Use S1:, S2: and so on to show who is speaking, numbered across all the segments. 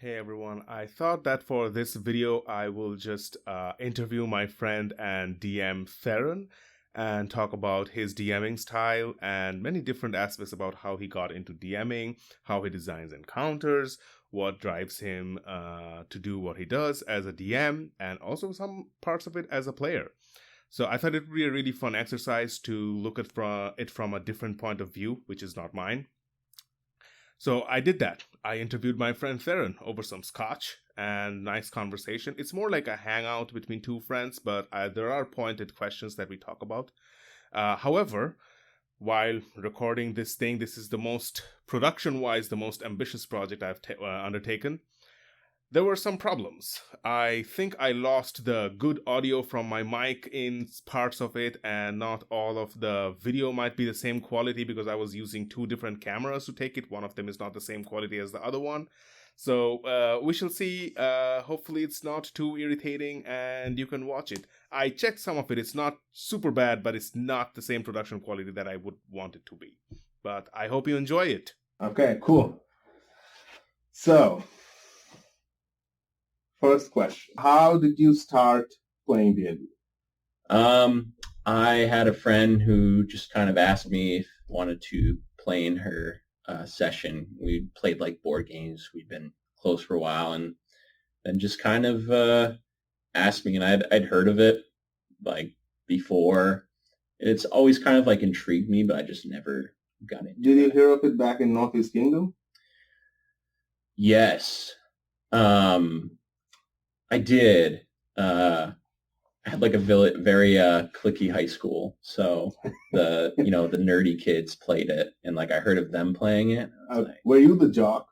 S1: Hey everyone, I thought that for this video I will just interview my friend and DM Theron and talk about his DMing style and many different aspects about how he got into DMing, how he designs encounters, what drives him to do what he does as a DM, and also some parts of it as a player. So I thought it would be a really fun exercise to look at it from a different point of view, which is not mine. So I did that. I interviewed my friend Theron over some scotch and nice conversation. It's more like a hangout between two friends, but there are pointed questions that we talk about. However, while recording this thing, this is the most production wise, the most ambitious project I've undertaken. There were some problems. I think I lost the good audio from my mic in parts of it, and not all of the video might be the same quality because I was using two different cameras to take it. One of them is not the same quality as the other one. So we shall see. Hopefully, it's not too irritating and you can watch it. I checked some of it. It's not super bad, but it's not the same production quality that I would want it to be. But I hope you enjoy it.
S2: Okay, cool. So, first question. How did you start playing D&D?
S3: I had a friend who just kind of asked me if I wanted to play in her session. We played like board games. We'd been close for a while, and then just kind of asked me, and I'd heard of it like before. It's always kind of like intrigued me, but I just never got into it.
S2: Did you hear of it back in Northeast Kingdom?
S3: Yes. I did. I had like a very cliquey high school, so the the nerdy kids played it, and like I heard of them playing it.
S2: Were you the jock?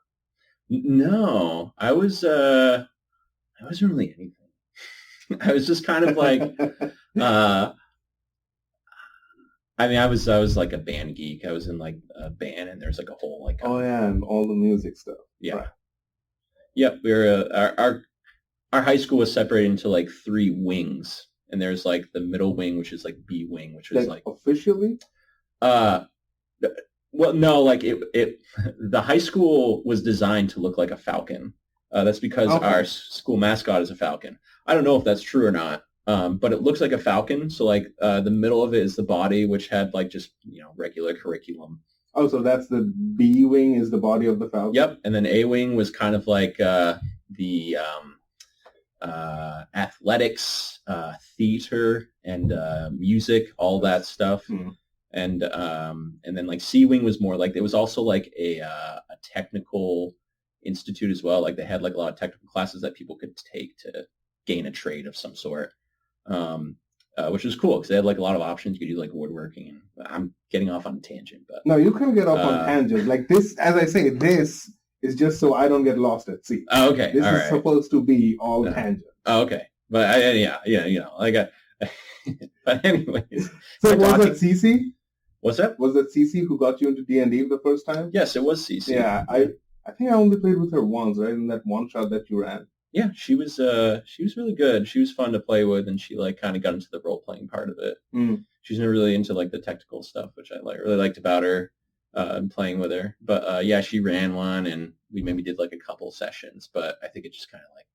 S3: No, I wasn't really anything. I was just kind of like, I was like a band geek. I was in like a band, and there's like a whole like
S2: and all the music stuff.
S3: Yeah.
S2: Right.
S3: Yep, we were our high school was separated into like three wings, and there's like the middle wing, which is like B wing, which was like
S2: officially.
S3: Well, no, like it the high school was designed to look like a falcon. That's because our school mascot is a falcon. I don't know if that's true or not, but it looks like a falcon. So like the middle of it is the body, which had like just regular curriculum.
S2: Oh, so that's the B wing is the body of the falcon.
S3: Yep, and then A wing was kind of like the athletics, theater, and music, all that stuff. And then like C wing was more like, it was also like a technical institute as well. Like they had like a lot of technical classes that people could take to gain a trade of some sort, which was cool because they had like a lot of options. You could do like woodworking. And I'm getting off on a tangent, but
S2: no, you can get off on tangents like this. As I say, this is just so I don't get lost at sea.
S3: Oh, okay.
S2: This is supposed to be all tangents.
S3: Oh, okay. But but anyways.
S2: So was that CC?
S3: What's that?
S2: Was that CC who got you into D&D the first time?
S3: Yes, it was CC.
S2: Yeah, I think I only played with her once, right? In that one shot that you ran.
S3: Yeah, she was really good. She was fun to play with, and she like kind of got into the role playing part of it. She's never really into like the technical stuff, which I really liked about her. Playing with her, but yeah, she ran one, and we maybe did like a couple sessions, but I think it just kind of like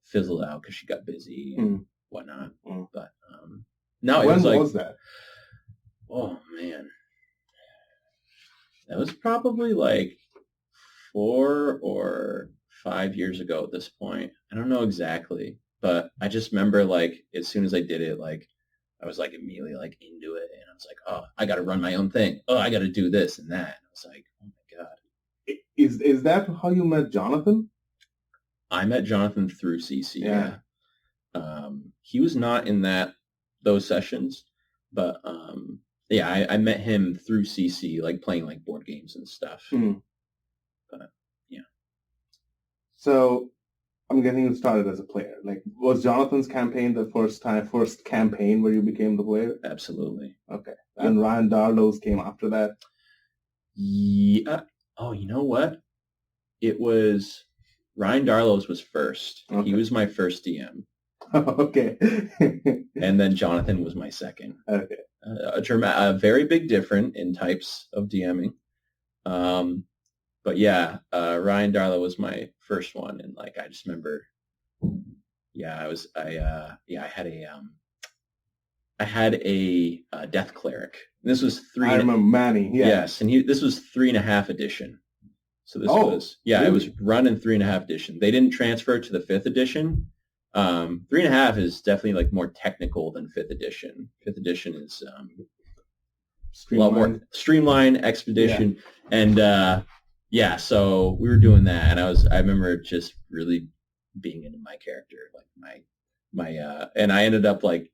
S3: fizzled out because she got busy and whatnot. But no,
S2: when was that?
S3: Oh man, that was probably like 4 or 5 years ago at this point. I don't know exactly, but I just remember like as soon as I did it, like I was like immediately like into it, and I was like, oh, I got to run my own thing. Oh, I got to do this and that. And I was like, oh my god.
S2: Is that how you met Jonathan?
S3: I met Jonathan through CC. Yeah. He was not in those sessions, but yeah, I met him through CC, like playing like board games and stuff. But yeah.
S2: So I'm getting you started as a player. Like, was Jonathan's campaign the first campaign where you became the player?
S3: Absolutely.
S2: Okay. And Ryan Darlow's came after that?
S3: Yeah. Oh, you know what? It was Ryan Darlow's was first. Okay. He was my first DM.
S2: Okay.
S3: And then Jonathan was my second.
S2: Okay.
S3: A very big difference in types of DMing. but yeah, Ryan Darlow was my first one, and like I just remember, yeah, I had a death cleric. And this was
S2: I remember Manny. Yeah.
S3: Yes, and this was 3.5 edition. So this it was run in 3.5 edition. They didn't transfer it to the 5th edition. 3.5 is definitely like more technical than 5th edition. 5th edition is a lot more streamlined expedition, and so we were doing that, and I remember just really being into my character, like and I ended up like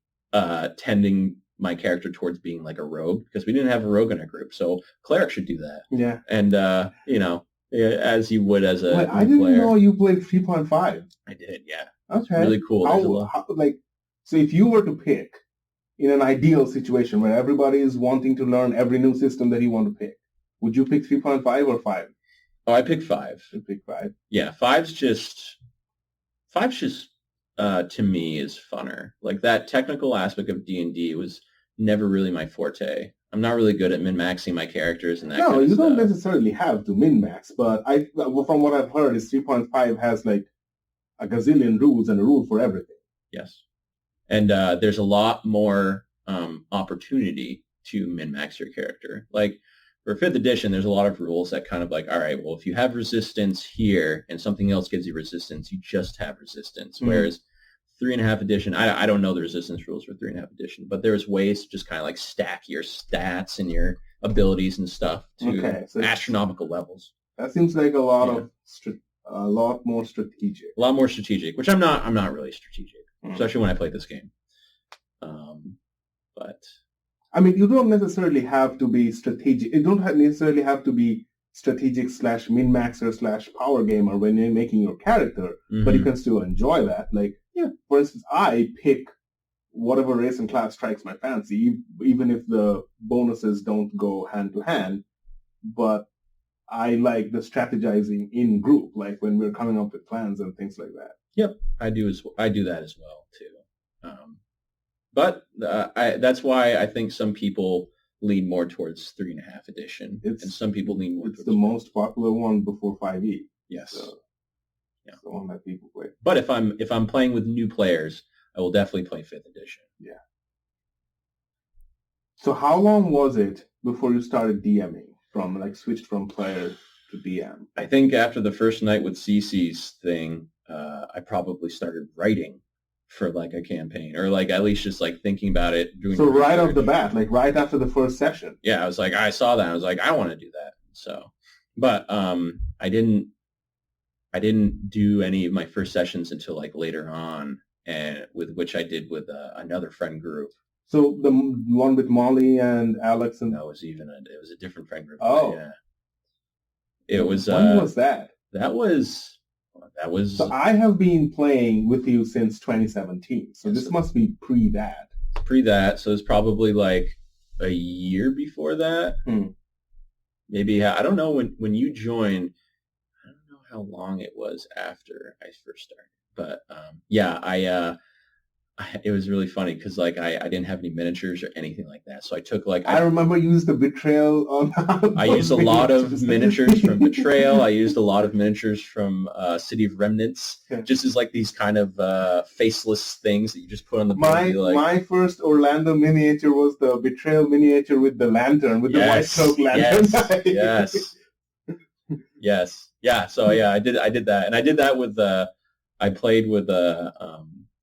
S3: tending my character towards being like a rogue because we didn't have a rogue in our group, so cleric should do that.
S2: Yeah,
S3: and as you would as a
S2: I didn't know you played 3.5.
S3: I did, yeah.
S2: Okay,
S3: really cool.
S2: So if you were to pick in an ideal situation where everybody is wanting to learn every new system that you want to pick, would you pick 3.5 or 5?
S3: Oh, I picked 5.
S2: You pick 5.
S3: Yeah, 5's just to me is funner. Like that technical aspect of D&D was never really my forte. I'm not really good at min-maxing my characters and that kind of stuff.
S2: No, you don't necessarily have to min-max, but from what I've heard is 3.5 has like a gazillion rules and a rule for everything.
S3: Yes. And there's a lot more opportunity to min-max your character. Like for 5th edition, there's a lot of rules that kind of like, all right, well, if you have resistance here and something else gives you resistance, you just have resistance. Mm-hmm. Whereas 3.5 edition, I don't know the resistance rules for 3.5 edition, but there's ways to just kind of like stack your stats and your abilities and stuff to astronomical levels.
S2: That seems like a lot more strategic.
S3: A lot more strategic, which I'm not really strategic, especially when I play this game. But
S2: I mean, you don't necessarily have to be strategic. You don't necessarily have to be strategic / min-maxer / power gamer when you're making your character, but you can still enjoy that. Like, for instance, I pick whatever race and class strikes my fancy, even if the bonuses don't go hand to hand, but I like the strategizing in group, like when we're coming up with plans and things like that.
S3: Yep, I do that as well too. But that's why I think some people lean more towards 3.5 edition, and some people lean more.
S2: It's the most popular one before 5e.
S3: Yes,
S2: it's the one that people play.
S3: But if I'm playing with new players, I will definitely play 5th edition.
S2: Yeah. So how long was it before you started DMing? Switched from player to DM?
S3: I think after the first night with Cece's thing, I probably started writing for like a campaign, or like at least just like thinking about it.
S2: So right off the bat, like right after the first session.
S3: Yeah, I was like, I saw that. I was like, I want to do that. So, but I didn't do any of my first sessions until like later on, and which I did with another friend group.
S2: So the one with Molly and Alex and
S3: it was a different friend group.
S2: Oh,
S3: yeah. It was.
S2: When was that?
S3: That was.
S2: So I have been playing with you since 2017. So this must be pre that.
S3: Pre that. So it's probably like a year before that. Maybe I don't know when you joined. I don't know how long it was after I first started, but it was really funny because like I didn't have any miniatures or anything like that, so I took like
S2: I remember you used the Betrayal on.
S3: I used a lot of miniatures from Betrayal. I used a lot of miniatures from City of Remnants, just as like these kind of faceless things that you just put on the board.
S2: My first Orlando miniature was the Betrayal miniature with the lantern, with the white cloak lantern.
S3: Yes. Yeah. So yeah, I did that, and I did that with I played with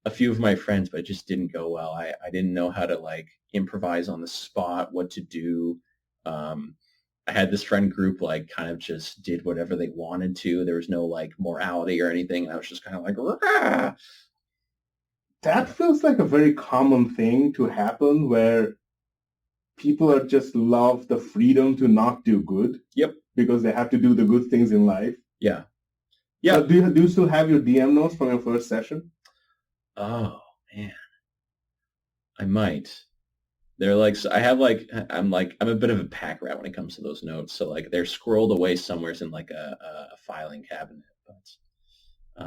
S3: a few of my friends, but it just didn't go well. I didn't know how to like improvise on the spot, what to do. I had this friend group like kind of just did whatever they wanted to. There was no like morality or anything. And I was just kind of like, rah!
S2: That feels like a very common thing to happen where people are just love the freedom to not do good.
S3: Yep.
S2: Because they have to do the good things in life.
S3: Yeah. Yeah.
S2: So do you still have your DM notes from your first session?
S3: Oh man, I might. They're like, so I have like, I'm a bit of a pack rat when it comes to those notes. So like they're squirreled away somewhere in like a filing cabinet.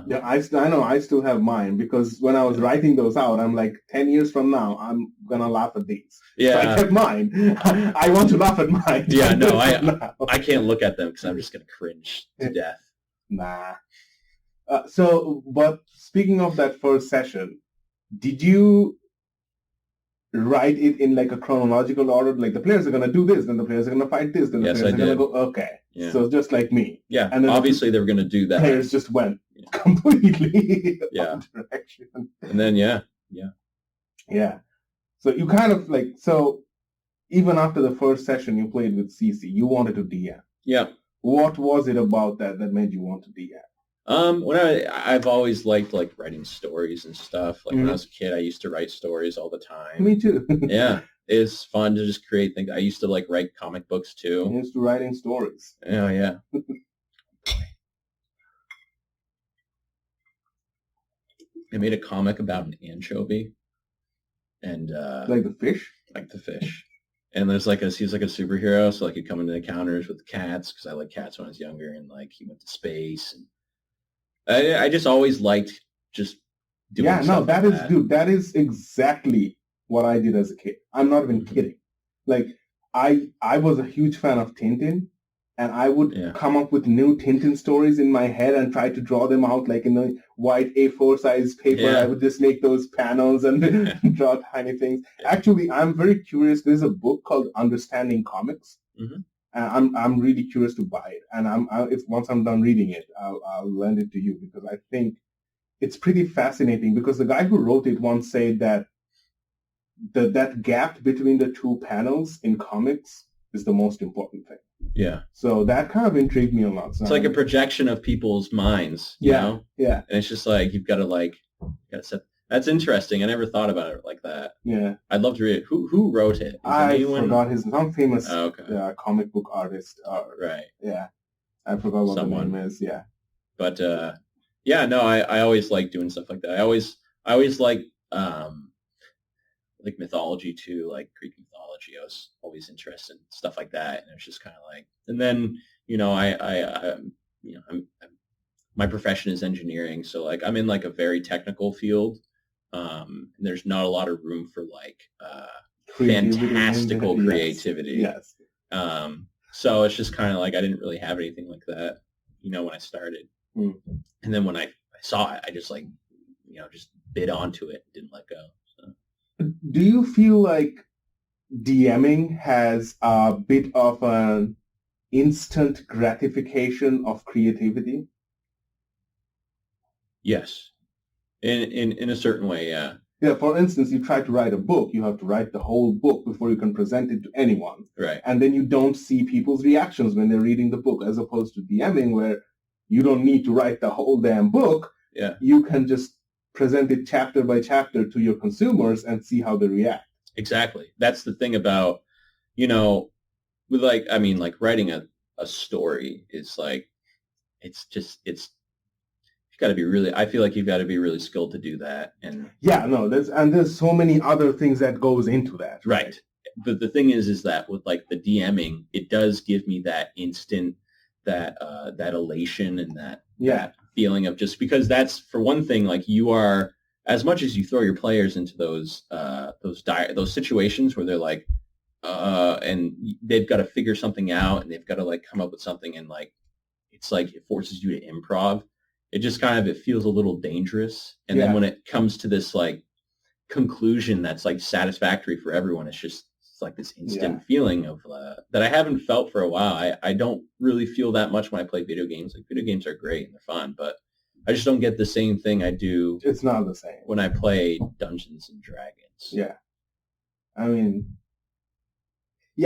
S2: Yeah, I know I still have mine because when I was writing those out, I'm like, 10 years from now, I'm gonna laugh at these.
S3: Yeah.
S2: So I kept mine. I want to laugh at mine.
S3: Yeah, no, I can't look at them because I'm just gonna cringe to death.
S2: Nah. But speaking of that first session, did you write it in like a chronological order? Like the players are gonna do this, then the players are gonna fight this, then the
S3: Yes,
S2: players
S3: I
S2: are gonna
S3: did.
S2: go. Okay,
S3: Yeah.
S2: so just like me.
S3: Yeah,
S2: and then
S3: obviously they were gonna do that.
S2: Players just went completely
S3: Yeah.
S2: direction.
S3: And then yeah.
S2: So you kind of like even after the first session you played with CC, you wanted to DM.
S3: Yeah.
S2: What was it about that made you want to DM?
S3: When I've always liked like writing stories and stuff. Like when I was a kid, I used to write stories all the time.
S2: Me too.
S3: Yeah, it's fun to just create things. I used to like write comic books too.
S2: I used to writing stories.
S3: Oh yeah. I made a comic about an anchovy, and
S2: like the fish.
S3: Like the fish. And there's like he's like a superhero, so like he'd come into encounters with cats because I liked cats when I was younger, and like he went to space, and I just always liked just doing stuff like that.
S2: Dude, that is exactly what I did as a kid. I'm not even kidding. Like I was a huge fan of Tintin, and I would come up with new Tintin stories in my head and try to draw them out like in a white A4 size paper. Yeah. I would just make those panels and draw tiny things. Yeah. Actually, I'm very curious. There's a book called Understanding Comics. Mm-hmm. I'm really curious to buy it, and if once I'm done reading it, I'll lend it to you because I think it's pretty fascinating. Because the guy who wrote it once said that that gap between the two panels in comics is the most important thing.
S3: Yeah.
S2: So that kind of intrigued me a lot. So
S3: it's like a projection of people's minds, you know?
S2: Yeah.
S3: And it's just like you've got to set. That's interesting. I never thought about it like that.
S2: Yeah.
S3: I'd love to read it. Who wrote it?
S2: I forgot his name. Some famous comic book artist.
S3: Right.
S2: Yeah. I forgot what the name is. Yeah.
S3: But yeah, no, I always like doing stuff like that. I always like mythology too, like Greek mythology. I was always interested in stuff like that, and it was just kind of like. And then my profession is engineering, so like I'm in like a very technical field. And there's not a lot of room for like fantastical creativity.
S2: Yes.
S3: So it's just kind of like I didn't really have anything like that, when I started. Mm. And then when I saw it, I just like, just bit onto it, didn't let go. So.
S2: Do you feel like DMing has a bit of an instant gratification of creativity?
S3: Yes. In a certain way, yeah.
S2: Yeah, for instance, you try to write a book, you have to write the whole book before you can present it to anyone.
S3: Right.
S2: And then you don't see people's reactions when they're reading the book, as opposed to DMing where you don't need to write the whole damn book.
S3: Yeah.
S2: You can just present it chapter by chapter to your consumers and see how they react.
S3: Exactly. That's the thing about, with like writing a story is like, you've got to be really, I feel like you've got to be really skilled to do that. And
S2: there's so many other things that goes into that.
S3: Right. But the thing is that with like the DMing, it does give me that instant, that elation and that feeling of just because that's for one thing, like you are, as much as you throw your players into those situations where they're like, and they've got to figure something out and they've got to like come up with something and like, it's like it forces you to improv. It just kind of, it feels a little dangerous. And then when it comes to this like conclusion that's like satisfactory for everyone, it's like this instant feeling of that I haven't felt for a while. I don't really feel that much when I play video games. Like video games are great and they're fun, but I just don't get the same thing I do.
S2: It's not the same
S3: when I play Dungeons and Dragons.
S2: Yeah. I mean,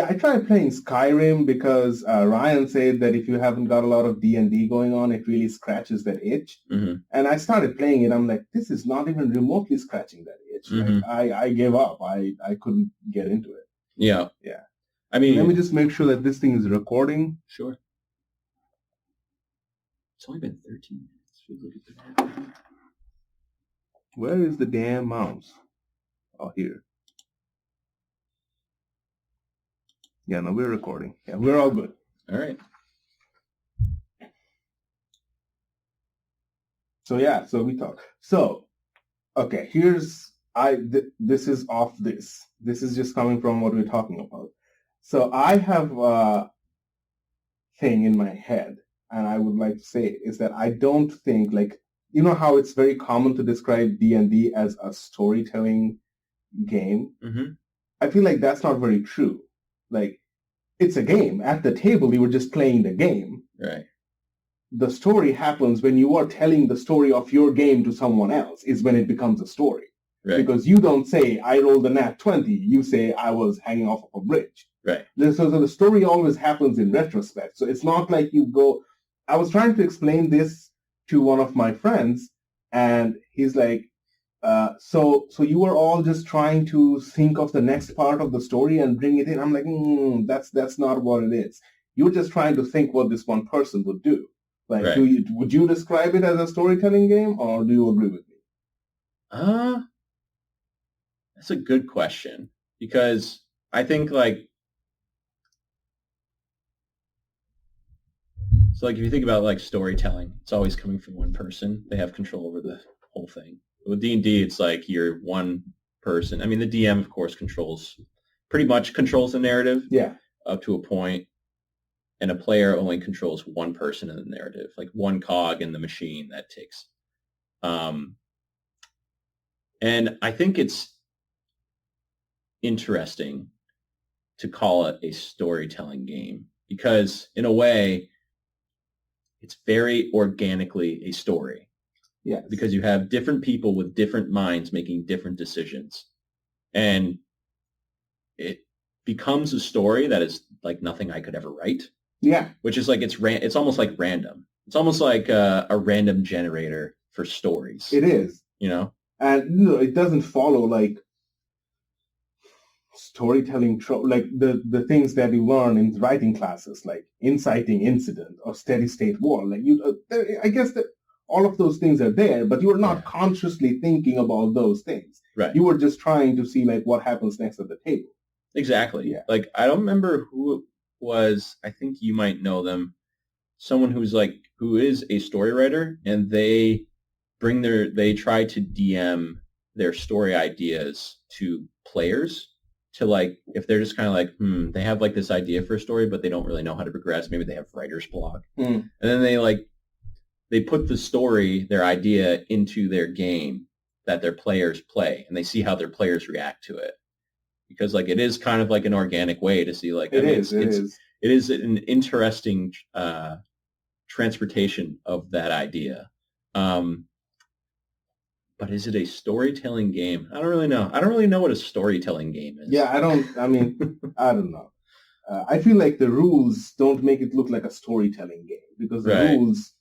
S2: I tried playing Skyrim because Ryan said that if you haven't got a lot of D&D going on, it really scratches that itch.
S3: Mm-hmm.
S2: And I started playing it. I'm like, this is not even remotely scratching that itch.
S3: Mm-hmm.
S2: Like, I gave up. I couldn't get into it.
S3: Yeah.
S2: Yeah.
S3: I mean,
S2: let me just make sure that this thing is recording.
S3: Sure. It's only been 13 minutes.
S2: Where is the damn mouse? Oh, here. Yeah, no, we're recording. Yeah, we're all good.
S3: All right.
S2: So we talk. So okay, this is off this. This is just coming from what we're talking about. So I have a thing in my head, and I would like to say is that I don't think, like, you know how it's very common to describe D&D as a storytelling game?
S3: Mm-hmm.
S2: I feel like that's not very true. Like, it's a game. At the table, you were just playing the game.
S3: Right.
S2: The story happens when you are telling the story of your game to someone else, is when it becomes a story.
S3: Right.
S2: Because you don't say, I rolled a nat 20. You say, I was hanging off of a bridge.
S3: Right.
S2: So the story always happens in retrospect. So it's not like you go... I was trying to explain this to one of my friends, and he's like, so you were all just trying to think of the next part of the story and bring it in. I'm like, that's not what it is. You're just trying to think what this one person would do. Like,
S3: right.
S2: Would you describe it as a storytelling game, or do you agree with me?
S3: That's a good question, because I think, like, so, like, if you think about, like, storytelling, it's always coming from one person. They have control over the whole thing. With D&D, it's like you're one person. I mean, the DM, of course, pretty much controls the narrative.
S2: Yeah.
S3: Up to a point, and a player only controls one person in the narrative, like one cog in the machine that ticks. And I think it's interesting to call it a storytelling game, because in a way, it's very organically a story.
S2: Yeah.
S3: Because you have different people with different minds making different decisions. And it becomes a story that is like nothing I could ever write.
S2: Yeah.
S3: Which is like, it's almost like random. It's almost like a random generator for stories.
S2: It is.
S3: You know?
S2: And it doesn't follow like storytelling, like the things that you learn in writing classes, like inciting incident or steady state war. Like I guess that all of those things are there, but you are not consciously thinking about those things.
S3: Right.
S2: You were just trying to see like what happens next at the table.
S3: Exactly.
S2: Yeah.
S3: Like, I don't remember who it was. I think you might know them. Someone who is a story writer, and they try to DM their story ideas to players, to, like, if they're just kind of like, they have like this idea for a story, but they don't really know how to progress. Maybe they have writer's block. And then they put the story, their idea, into their game that their players play, and they see how their players react to it. Because, like, it is kind of like an organic way to see, like,
S2: it is
S3: an interesting transportation of that idea. But is it a storytelling game? I don't really know. I don't really know what a storytelling game is.
S2: Yeah, I don't know. I feel like the rules don't make it look like a storytelling game, because the rules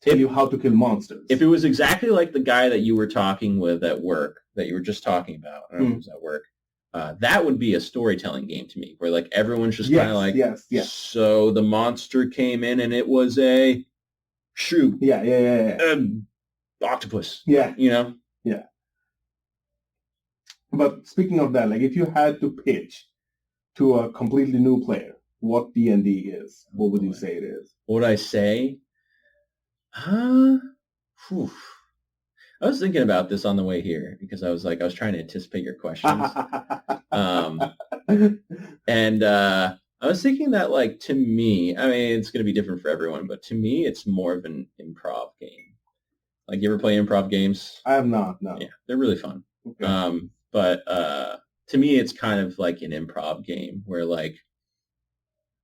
S2: tell you how to kill monsters.
S3: If it was exactly like the guy that you were talking with at work, that you were just talking about, I don't know if it was at work, that would be a storytelling game to me, where, like, everyone's just kind of like,
S2: yes.
S3: So the monster came in and it was a shoe.
S2: Yeah.
S3: Octopus.
S2: Yeah.
S3: You know?
S2: Yeah. But speaking of that, like, if you had to pitch to a completely new player what D&D is, what would you say it is?
S3: What would I say? I was thinking about this on the way here, because I was trying to anticipate your questions. And I was thinking that, like, to me, I mean, it's going to be different for everyone, but to me, it's more of an improv game. Like, you ever play improv games?
S2: I have not, no.
S3: Yeah, they're really fun.
S2: Okay.
S3: But to me, it's kind of like an improv game where, like,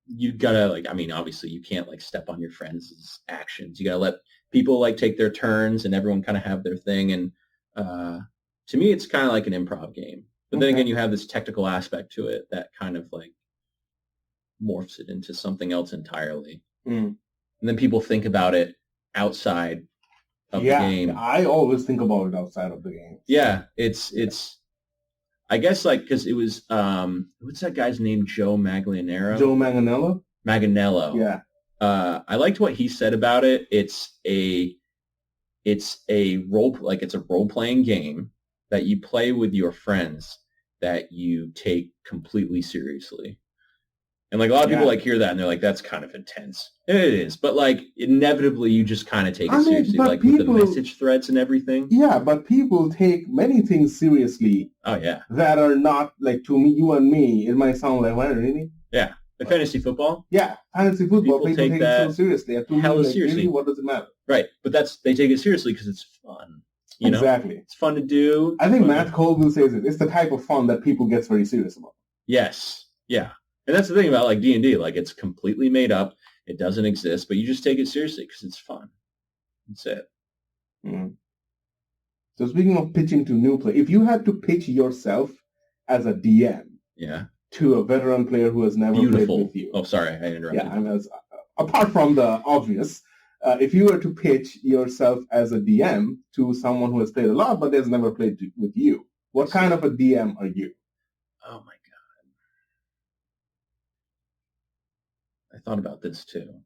S3: you gotta, like, I mean, obviously you can't, like, step on your friends' actions. You gotta let people, like, take their turns and everyone kind of have their thing. And to me, it's kind of like an improv game. But then again, you have this technical aspect to it that kind of, like, morphs it into something else entirely. And then people think about it outside of the game.
S2: Yeah, I always think about it outside of the game.
S3: Yeah, it's I guess, like, because it was, what's that guy's name? Joe Manganiello?
S2: Joe Manganiello?
S3: Manganiello.
S2: Yeah.
S3: I liked what he said about it. It's a role-playing game that you play with your friends that you take completely seriously. And like a lot of people like hear that and they're like, that's kind of intense. And it is, but like inevitably you just kind of take it seriously, like with the message threads and everything.
S2: Yeah, but people take many things seriously.
S3: Oh yeah.
S2: That are not like, to me, you and me, it might sound like, what, really?
S3: Yeah. The fantasy football?
S2: Yeah, fantasy football. People take it so seriously. To me, like, seriously. Really, what does it matter?
S3: Right, but they take it seriously because it's fun. You know?
S2: Exactly.
S3: It's fun to do.
S2: I think Matt Colville says it. It's the type of fun that people get very serious about.
S3: Yes. Yeah. And that's the thing about like D&D. Like it's completely made up. It doesn't exist, but you just take it seriously because it's fun. That's it.
S2: Mm. So speaking of pitching to new players, if you had to pitch yourself as a DM to a veteran player who has never played with you.
S3: Oh, sorry. I interrupted.
S2: Yeah, I mean, apart from the obvious, if you were to pitch yourself as a DM to someone who has played a lot but has never played with you, what kind of a DM are you?
S3: Oh, my God. I thought about this too,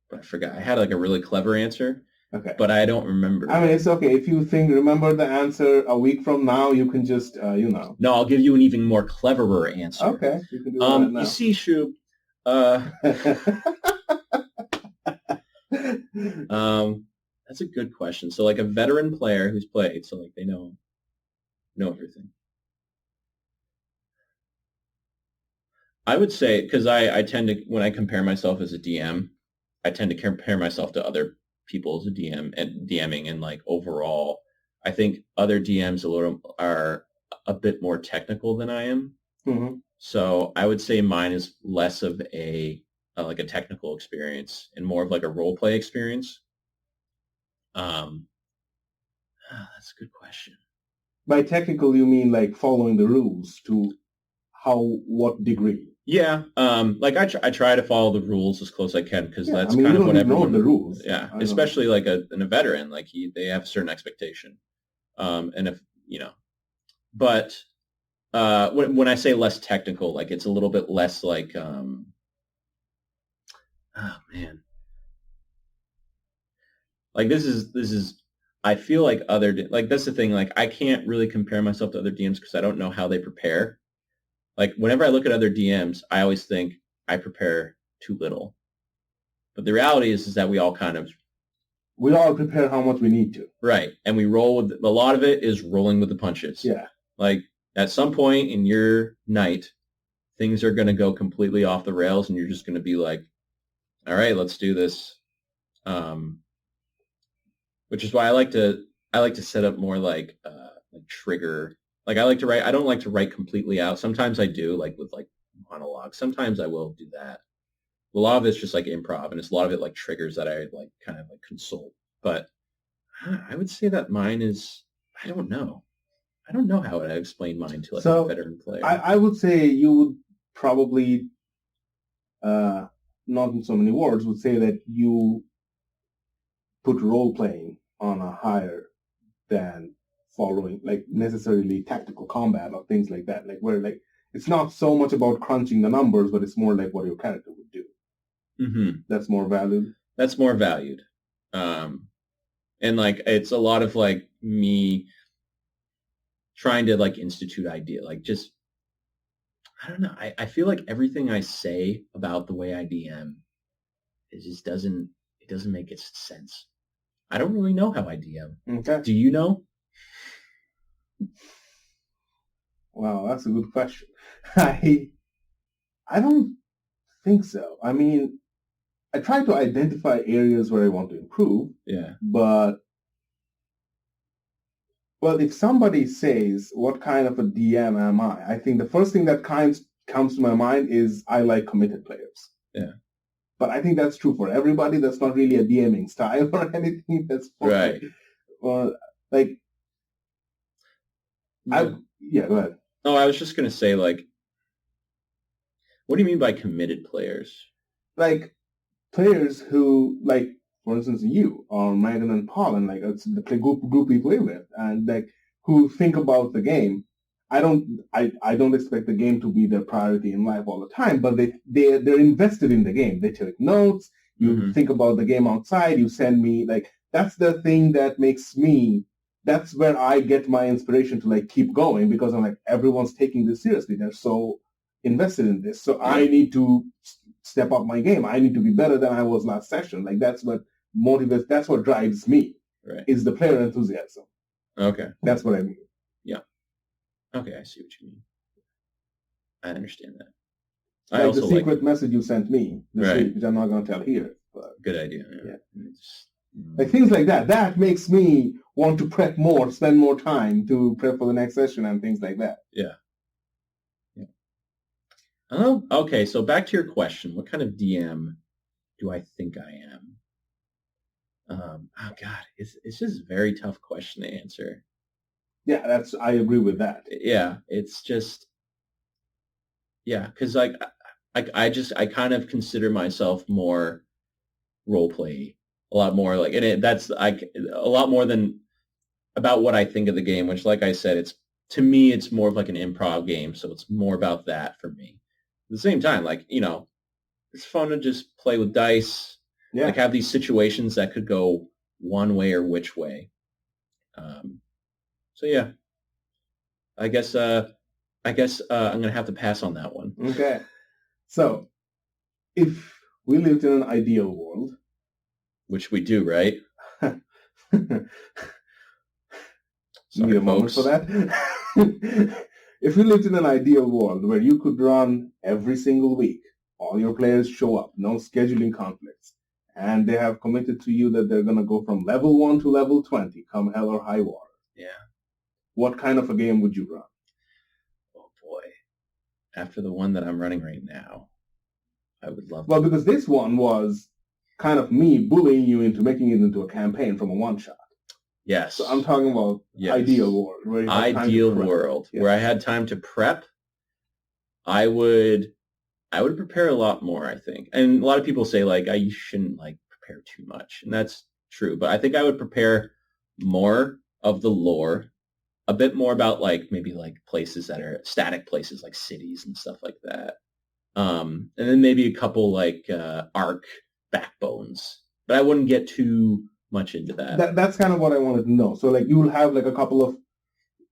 S3: but I forgot. I had like a really clever answer, but I don't remember.
S2: I mean, it's okay. If you remember the answer a week from now, you can just, No,
S3: I'll give you an even more cleverer answer.
S2: Okay. You can do that now.
S3: You see, Shub, that's a good question. So like a veteran player who's played, so like they know everything. I would say, because I tend to, when I compare myself as a DM, I tend to compare myself to other people as a DM and DMing, and like overall, I think other DMs are a bit more technical than I am.
S2: Mm-hmm.
S3: So I would say mine is less of like a technical experience and more of like a role play experience. That's a good question.
S2: By technical, you mean like following the rules to what degree?
S3: Yeah, like I try to follow the rules as close as I can because that's kind of what everyone.
S2: Know the rules.
S3: Yeah, especially like a veteran, like they have a certain expectation, and if but when I say less technical, like it's a little bit less like, oh man, like this is. I feel like that's the thing. Like I can't really compare myself to other DMs because I don't know how they prepare. Like, whenever I look at other DMs, I always think I prepare too little. But the reality is that we all prepare
S2: how much we need to.
S3: Right. And we roll with, a lot of it is rolling with the punches.
S2: Yeah.
S3: Like, at some point in your night, things are going to go completely off the rails, and you're just going to be like, all right, let's do this. Which is why I like to set up more like trigger. Like I like to write. I don't like to write completely out. Sometimes I do, like with like monologues. Sometimes I will do that. A lot of it's just like improv, and it's a lot of it like triggers that I like kind of like consult. But I would say that mine is. I don't know. I don't know how would I explain mine to like a veteran player.
S2: I would say you would probably, not in so many words, would say that you put role playing on a higher than following like necessarily tactical combat or things like that, like where like it's not so much about crunching the numbers, but it's more like what your character would do.
S3: Mm-hmm.
S2: That's more valued.
S3: And like it's a lot of like me trying to like institute idea, like just I don't know. I feel like everything I say about the way I DM it just doesn't make sense. I don't really know how I DM.
S2: Okay.
S3: Do you know?
S2: Wow, that's a good question. I don't think so. I mean, I try to identify areas where I want to improve.
S3: Yeah.
S2: But if somebody says, what kind of a DM am I think the first thing that comes to my mind is I like committed players.
S3: Yeah.
S2: But I think that's true for everybody. That's not really a DMing style or anything. That's
S3: right.
S2: Like, go ahead.
S3: No, I was just going to say, like, what do you mean by committed players?
S2: Like, players who, like, for instance, you or Megan and Paul, and like it's the group we play with, and like who think about the game. I don't expect the game to be their priority in life all the time, but they're invested in the game. They take notes. You think about the game outside. You send me like that's the thing that makes me. That's where I get my inspiration to like keep going because I'm like everyone's taking this seriously. They're so invested in this, so I need to step up my game. I need to be better than I was last session. Like that's what motivates. That's what drives me.
S3: Right.
S2: Is the player enthusiasm.
S3: Okay.
S2: That's what I mean.
S3: Yeah. Okay, I see what you mean. I understand that.
S2: Like I also the secret message you sent me this week, which I'm not going to tell here. But
S3: good idea. Yeah.
S2: Like things like that. That makes me want to prep more, spend more time to prep for the next session and things like that.
S3: Yeah. Yeah. Oh, okay. So back to your question. What kind of DM do I think I am? Oh God, it's just a very tough question to answer.
S2: Yeah, I agree with that.
S3: Yeah, it's just, yeah, because like I kind of consider myself more role play, a lot more like, and that's a lot more than about what I think of the game. Which, like I said, to me it's more of like an improv game, so it's more about that for me. At the same time, like it's fun to just play with dice. Yeah. Like have these situations that could go one way or which way. So yeah, I guess I'm gonna have to pass on that one.
S2: Okay. So if we lived in an ideal world,
S3: which we do, right?
S2: Sorry, need a moment for that. If we lived in an ideal world where you could run every single week, all your players show up, no scheduling conflicts, and they have committed to you that they're going to go from level 1 to level 20, come hell or high water.
S3: Yeah.
S2: What kind of a game would you run?
S3: Oh, boy. After the one that I'm running right now, I would love to.
S2: Well, because this one was kind of me bullying you into making it into a campaign from a one-shot.
S3: Yes.
S2: So I'm talking about ideal world. Where
S3: ideal world. Yes. Where I had time to prep. I would prepare a lot more, I think. And a lot of people say, like, you shouldn't, like, prepare too much. And that's true. But I think I would prepare more of the lore, a bit more about, like, maybe, like, places that are static places, like cities and stuff like that. And then maybe a couple, like, arc backbones. But I wouldn't get too much into that.
S2: That's kind of what I wanted to know. So, like, you will have, like, a couple of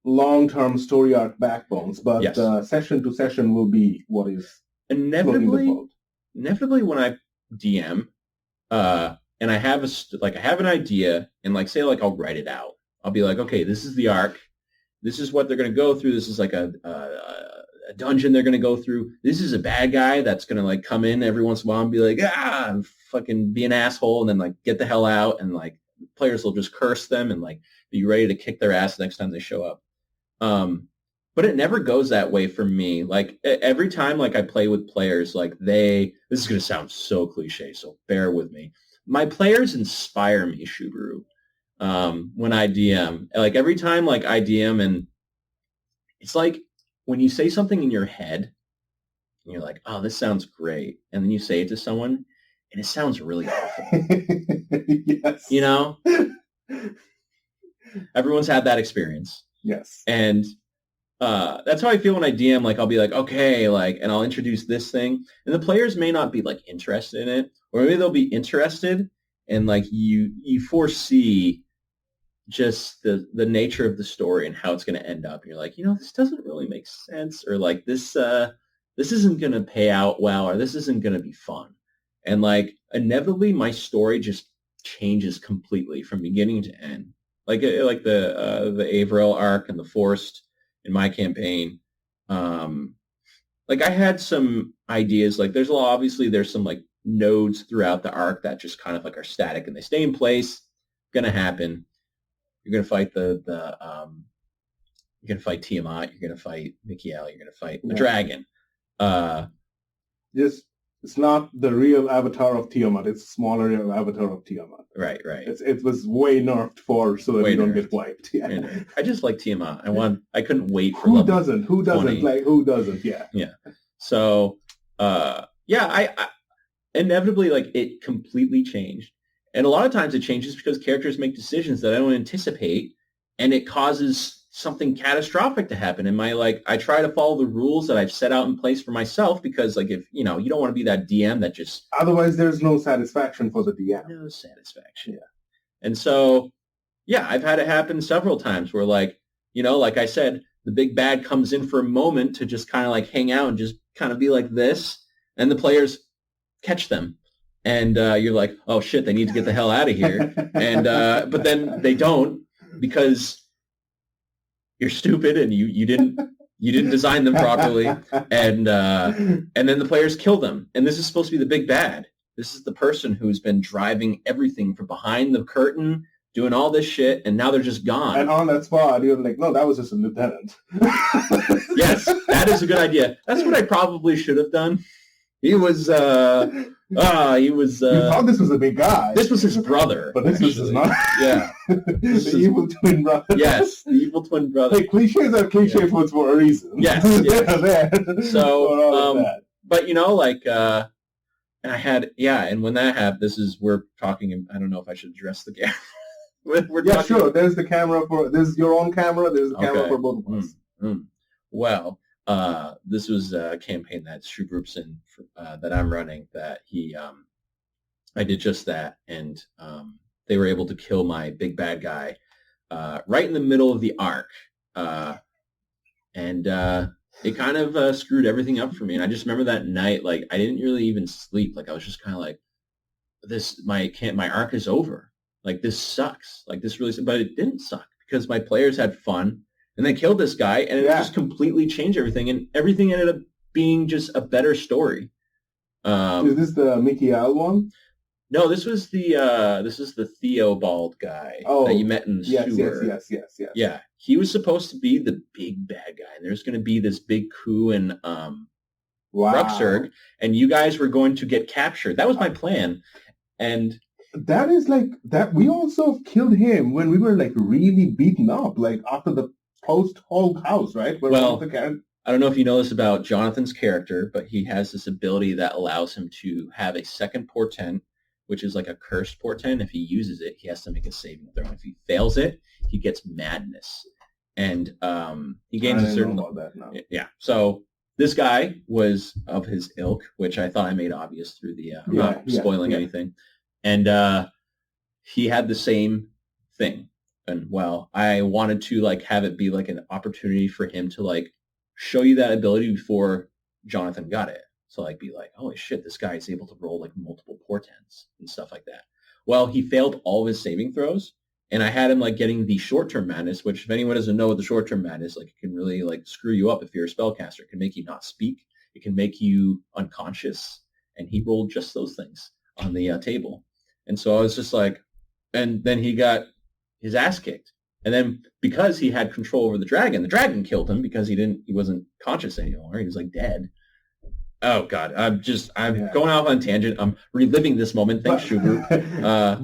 S2: long-term story arc backbones, but yes. Session to session will be what is...
S3: Inevitably when I DM, and I have an idea, and like say like I'll write it out. I'll be like, okay, this is the arc. This is what they're going to go through. This is like a dungeon they're going to go through. This is a bad guy that's going to like come in every once in a while and be like, and fucking be an asshole, and then like get the hell out, and like players will just curse them and like be ready to kick their ass next time they show up. But it never goes that way for me. Like every time like I play with players, like this is going to sound so cliche, so bear with me. My players inspire me, Subaru, when I DM. Like every time like I DM, and it's like when you say something in your head and you're like, oh, this sounds great. And then you say it to someone and it sounds really awful.
S2: Yes.
S3: You know? Everyone's had that experience.
S2: Yes.
S3: And that's how I feel when I DM. Like, I'll be like, okay, like, and I'll introduce this thing. And the players may not be, like, interested in it. Or maybe they'll be interested, and, like, you foresee just the nature of the story and how it's going to end up. And you're like, this doesn't really make sense. Or, like, this isn't going to pay out well, or this isn't going to be fun. And, like, inevitably, my story just changes completely from beginning to end. Like the Averill arc and the Forced in my campaign, like I had some ideas. Like there's some like nodes throughout the arc that just kind of like are static and they stay in place. Gonna happen. You're gonna fight you're gonna fight Tiamat. You're gonna fight Mikiel. You're gonna fight the dragon.
S2: It's not the real avatar of Tiamat. It's a smaller avatar of Tiamat.
S3: Right.
S2: It was way nerfed so that you don't get wiped. Yeah.
S3: I just like Tiamat. I couldn't wait for
S2: Who doesn't?
S3: 20.
S2: Like, who doesn't? Yeah.
S3: Yeah. So, I inevitably, like, it completely changed. And a lot of times it changes because characters make decisions that I don't anticipate, and it causes something catastrophic to happen. And I try to follow the rules that I've set out in place for myself, because like if you don't want to be that DM that just,
S2: otherwise there's no satisfaction for the DM.
S3: No satisfaction. Yeah. And so I've had it happen several times where like I said, the big bad comes in for a moment to just kind of like hang out and just kind of be like this, and the players catch them. And you're like, oh shit, they need to get the hell out of here. And but then they don't, because you're stupid and you didn't design them properly. And then the players kill them. And this is supposed to be the big bad. This is the person who's been driving everything from behind the curtain, doing all this shit, and now they're just gone.
S2: And on that spot, you're like, no, that was just a lieutenant.
S3: Yes, that is a good idea. That's what I probably should have done. He was,
S2: you thought this was a big guy.
S3: This was his brother.
S2: But this was not.
S3: Yeah.
S2: The evil twin brother.
S3: Yes, the evil twin brother.
S2: Hey, cliches are cliche for a reason.
S3: Yes.
S2: They're there.
S3: So, but you know, like, and I had, and when that happened, we're talking, I don't know if I should address the camera.
S2: Sure. There's the camera there's your own camera. There's a camera for both of us.
S3: Well, this was a campaign that Shoe Group's in that I'm running. That I did just that, and they were able to kill my big bad guy right in the middle of the arc, and it kind of screwed everything up for me. And I just remember that night, like I didn't really even sleep. Like I was just kind of like, my arc is over. Like, this sucks. Like, this really, but it didn't suck because my players had fun and they killed this guy, and it just completely changed everything, and everything ended up being just a better story.
S2: Is this the Mikiel one?
S3: No, this is the Theobald guy that you met in the sewer.
S2: Yes.
S3: Yeah, he was supposed to be the big bad guy, and there's going to be this big coup in Ruxurg, and you guys were going to get captured. That was my plan, and
S2: that is like that. We also killed him when we were like really beaten up, like after the post-Hulk house, right?
S3: I don't know if you know this about Jonathan's character, but he has this ability that allows him to have a second portent, which is like a cursed portent. If he uses it, he has to make a saving throw. If he fails it, he gets madness, and he gains a certain.
S2: Know about that now.
S3: Yeah. So this guy was of his ilk, which I thought I made obvious through the. I'm not spoiling anything. And he had the same thing. And, well, I wanted to, like, have it be, like, an opportunity for him to, like, show you that ability before Jonathan got it. So, like, be like, holy shit, this guy is able to roll, like, multiple portents and stuff like that. Well, he failed all of his saving throws, and I had him, like, getting the short-term madness, which if anyone doesn't know what the short-term madness, like, it can really, like, screw you up if you're a spellcaster. It can make you not speak. It can make you unconscious. And he rolled just those things on the table. And so I was just like, and then he got his ass kicked. And then because he had control over the dragon killed him because he wasn't conscious anymore. He was like dead. Oh God, I'm going off on a tangent. I'm reliving this moment. Thanks, Schubert.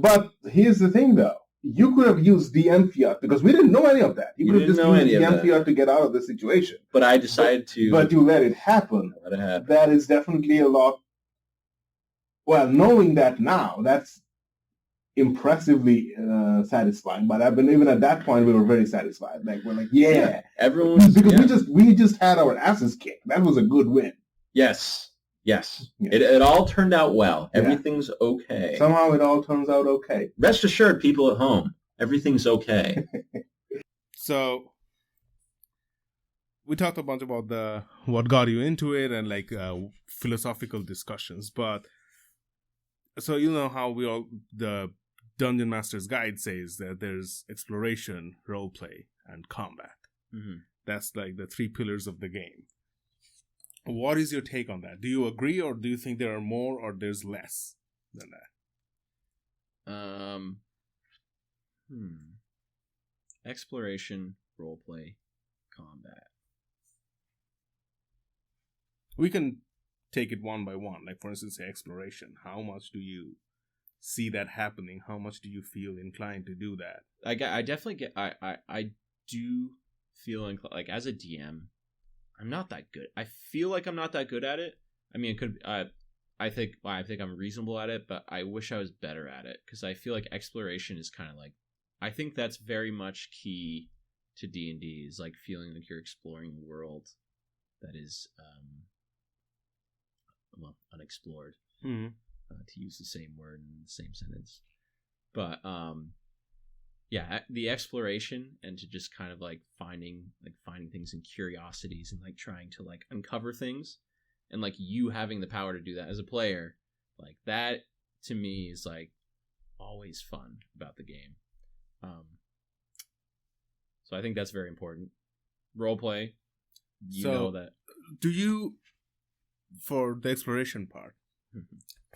S2: But here's the thing, though. You could have used DM Fiat because we didn't know any of that. You could have just used DM Fiat to get out of the situation.
S3: But I decided to.
S2: But you let it happen. That is definitely a lot. Well, knowing that now, that's impressively satisfying. But even at that point, we were very satisfied. Like we're like,
S3: everyone
S2: because we just had our asses kicked. That was a good win.
S3: Yes. It all turned out well. Everything's okay.
S2: Somehow it all turns out okay.
S3: Rest assured, people at home, everything's okay.
S1: So we talked a bunch about what got you into it and like philosophical discussions, but so you know how the Dungeon Master's Guide says that there's exploration, roleplay, and combat.
S3: Mm-hmm.
S1: That's like the three pillars of the game. What is your take on that? Do you agree, or do you think there are more or there's less than that?
S3: Exploration, roleplay, combat.
S1: We can take it one by one. Like, for instance, say exploration. How much do you see that happening? How much do you feel inclined to do that?
S3: I definitely get. I do feel inclined. Like, as a DM, I'm not that good. I feel like I'm not that good at it. I mean, it could. I think I'm reasonable at it, but I wish I was better at it because I feel like exploration is kind of like. I think that's very much key to D&D is like feeling like you're exploring a world that is unexplored.
S1: Mm-hmm.
S3: To use the same word in the same sentence, but
S4: the exploration and to just kind of like finding things and curiosities and like trying to like uncover things, and like you having the power to do that as a player, like that to me is like always fun about the game. So I think that's very important. Role play, know that.
S1: Do you, for the exploration part,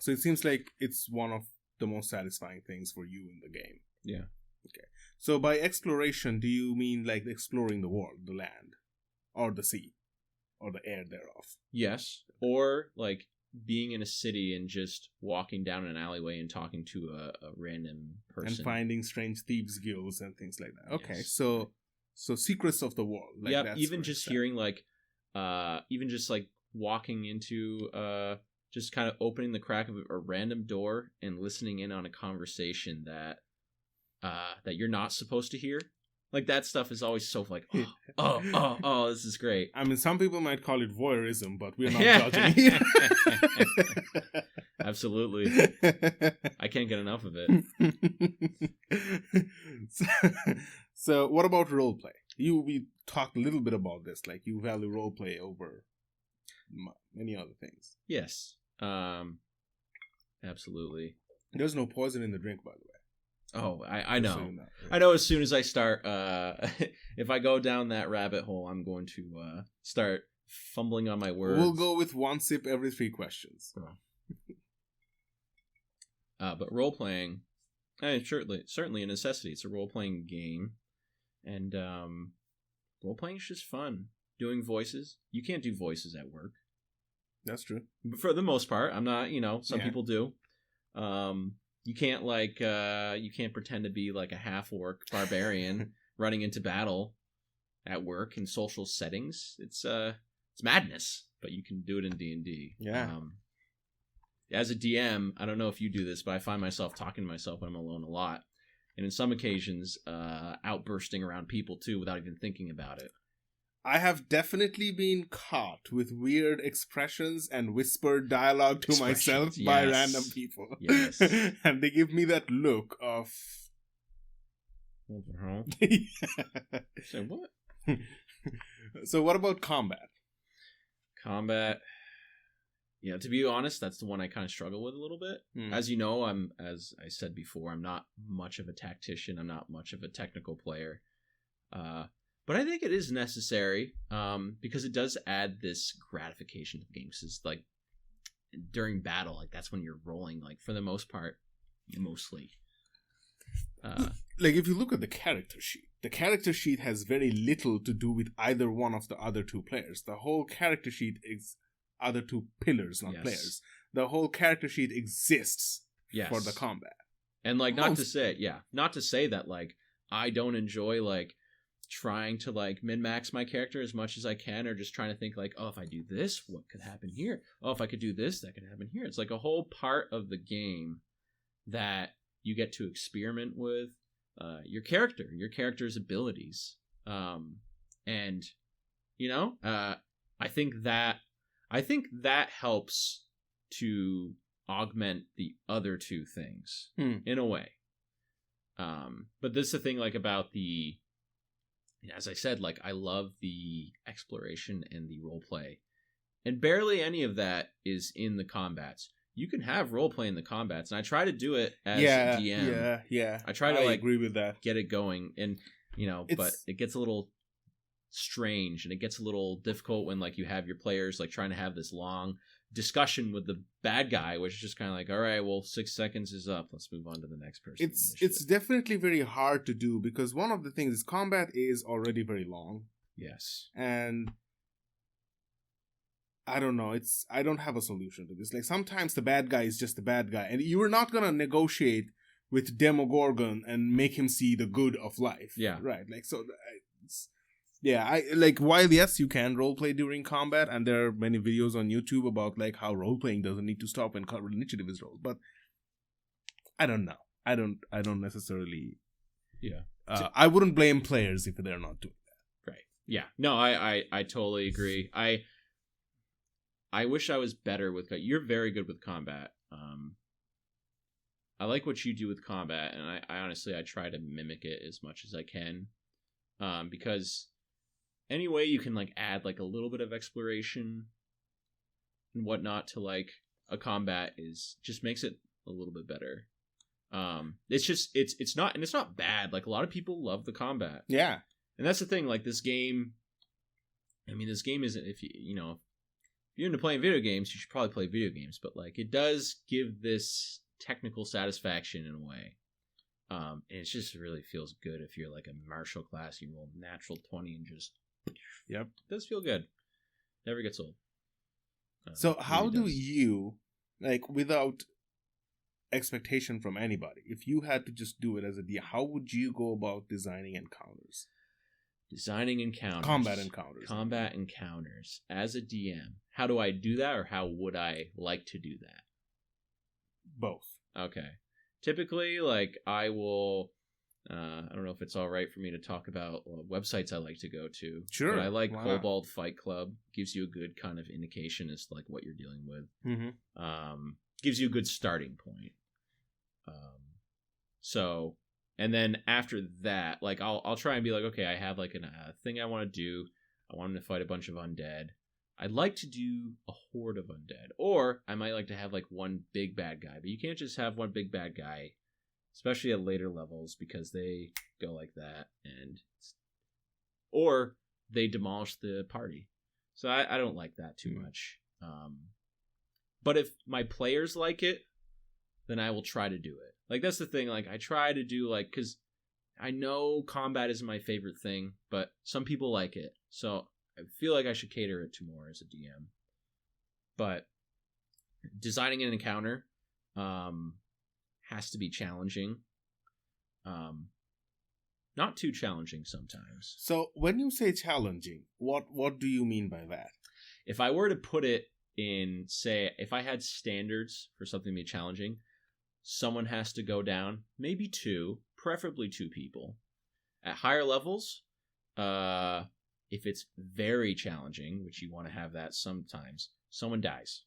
S1: so it seems like it's one of the most satisfying things for you in the game.
S4: Yeah.
S1: Okay. So by exploration, do you mean like exploring the world, the land, or the sea, or the air thereof?
S4: Yes. Or like being in a city and just walking down an alleyway and talking to a random person.
S1: And finding strange thieves' guilds and things like that. Okay.
S4: Yes.
S1: So secrets of the world. Like
S4: yeah, even just hearing like, even just like walking into, just kind of opening the crack of a random door and listening in on a conversation that you're not supposed to hear. Like that stuff is always so like, oh, this is great.
S1: I mean, some people might call it voyeurism, but we're not judging here.
S4: Absolutely. I can't get enough of it.
S1: So what about roleplay? We talked a little bit about this, like you value roleplay over many other things.
S4: Yes. Absolutely.
S1: There's no poison in the drink, by the way.
S4: Oh, I know. I know as soon as I start, if I go down that rabbit hole, I'm going to start fumbling on my words.
S1: We'll go with one sip every 3 questions.
S4: But role-playing, certainly a necessity. It's a role-playing game. And role-playing is just fun. Doing voices. You can't do voices at work.
S1: That's true.
S4: But for the most part, I'm not, some people do. You can't you can't pretend to be like a half-orc barbarian running into battle at work in social settings. It's madness, but you can do it in D&D.
S1: Yeah.
S4: As a DM, I don't know if you do this, but I find myself talking to myself when I'm alone a lot. And in some occasions, outbursting around people too without even thinking about it.
S1: I have definitely been caught with weird expressions and whispered dialogue to myself by random people.
S4: Yes.
S1: And they give me that look of...
S4: What the hell? Say what?
S1: So what about combat?
S4: Combat... Yeah, to be honest, that's the one I kind of struggle with a little bit. As you know, as I said before, I'm not much of a tactician. I'm not much of a technical player. But I think it is necessary because it does add this gratification to the game. Because it's like during battle, like that's when you're rolling. Like for the most part, mostly.
S1: Like if you look at the character sheet has very little to do with either one of the other 2 players. The whole character sheet is other 2 pillars, not players. The whole character sheet exists for the combat.
S4: And like not to say that like I don't enjoy like trying to like min-max my character as much as I can, or just trying to think like, oh, if I do this, what could happen here? Oh, if I could do this, that could happen here. It's like a whole part of the game that you get to experiment with your character's abilities. And I think that helps to augment the other 2 things in a way. But this is the thing like about the, as I said, like I love the exploration and the role play, and barely any of that is in the combats. You can have role play in the combats, and I try to do it as DM.
S1: Yeah.
S4: I try to
S1: agree with that.
S4: Get it going, and but it gets a little strange and it gets a little difficult when like you have your players like trying to have this long discussion with the bad guy, which is just kind of like, all right, well, 6 seconds is up, let's move on to the next person.
S1: It's definitely very hard to do because one of the things is combat is already very long.
S4: Yes.
S1: And I don't know, I don't have a solution to this. Like sometimes the bad guy is just the bad guy, and you are not gonna negotiate with Demogorgon and make him see the good of life.
S4: Yeah.
S1: Right. Like so I like, while yes, you can roleplay during combat, and there are many videos on YouTube about like how roleplaying doesn't need to stop when initiative is rolled, but I don't know. I don't necessarily.
S4: Yeah.
S1: I wouldn't blame players if they're not doing that.
S4: Right. Yeah. No, I totally agree. I wish I was better with. You're very good with combat. I like what you do with combat, and I honestly I try to mimic it as much as I can, because any way you can like add like a little bit of exploration and whatnot to like a combat is just makes it a little bit better. It's just it's not bad. Like a lot of people love the combat.
S1: Yeah,
S4: and that's the thing. Like this game, I mean, this game isn't if if you're into playing video games, you should probably play video games. But like it does give this technical satisfaction in a way. And it just really feels good if you're like a martial class, you roll natural 20 and just
S1: yep,
S4: it does feel good. Never gets old.
S1: So how
S4: really
S1: do
S4: does.
S1: you, like, without expectation from anybody, if you had to just do it as a DM, how would you go about designing encounters?
S4: Designing encounters. Combat encounters. As a DM. How do I do that, or how would I like to do that?
S1: Both.
S4: Okay. Typically, like, I will... I don't know if it's all right for me to talk about websites I like to go to.
S1: Sure.
S4: But I like
S1: Why
S4: Kobold Fight Club. Gives you a good kind of indication as to like what you're dealing with.
S1: Mm-hmm.
S4: Gives you a good starting point. So, and then after that, like I'll try and be like, okay, I have like a thing I want to do. I want him to fight a bunch of undead. I'd like to do a horde of undead, or I might like to have like one big bad guy. But you can't just have one big bad guy, especially at later levels, because they go like that, or they demolish the party. So I don't like that too much. But if my players like it, then I will try to do it. Like, that's the thing. Like, I try to do, like, because I know combat isn't my favorite thing, but some people like it. So I feel like I should cater it to more as a DM. But designing an encounter has to be challenging. Not too challenging sometimes.
S1: So when you say challenging, what do you mean by that?
S4: If I were to put it in, say, if I had standards for something to be challenging, someone has to go down, maybe two, preferably two people. At higher levels, if it's very challenging, which you want to have that sometimes, someone dies.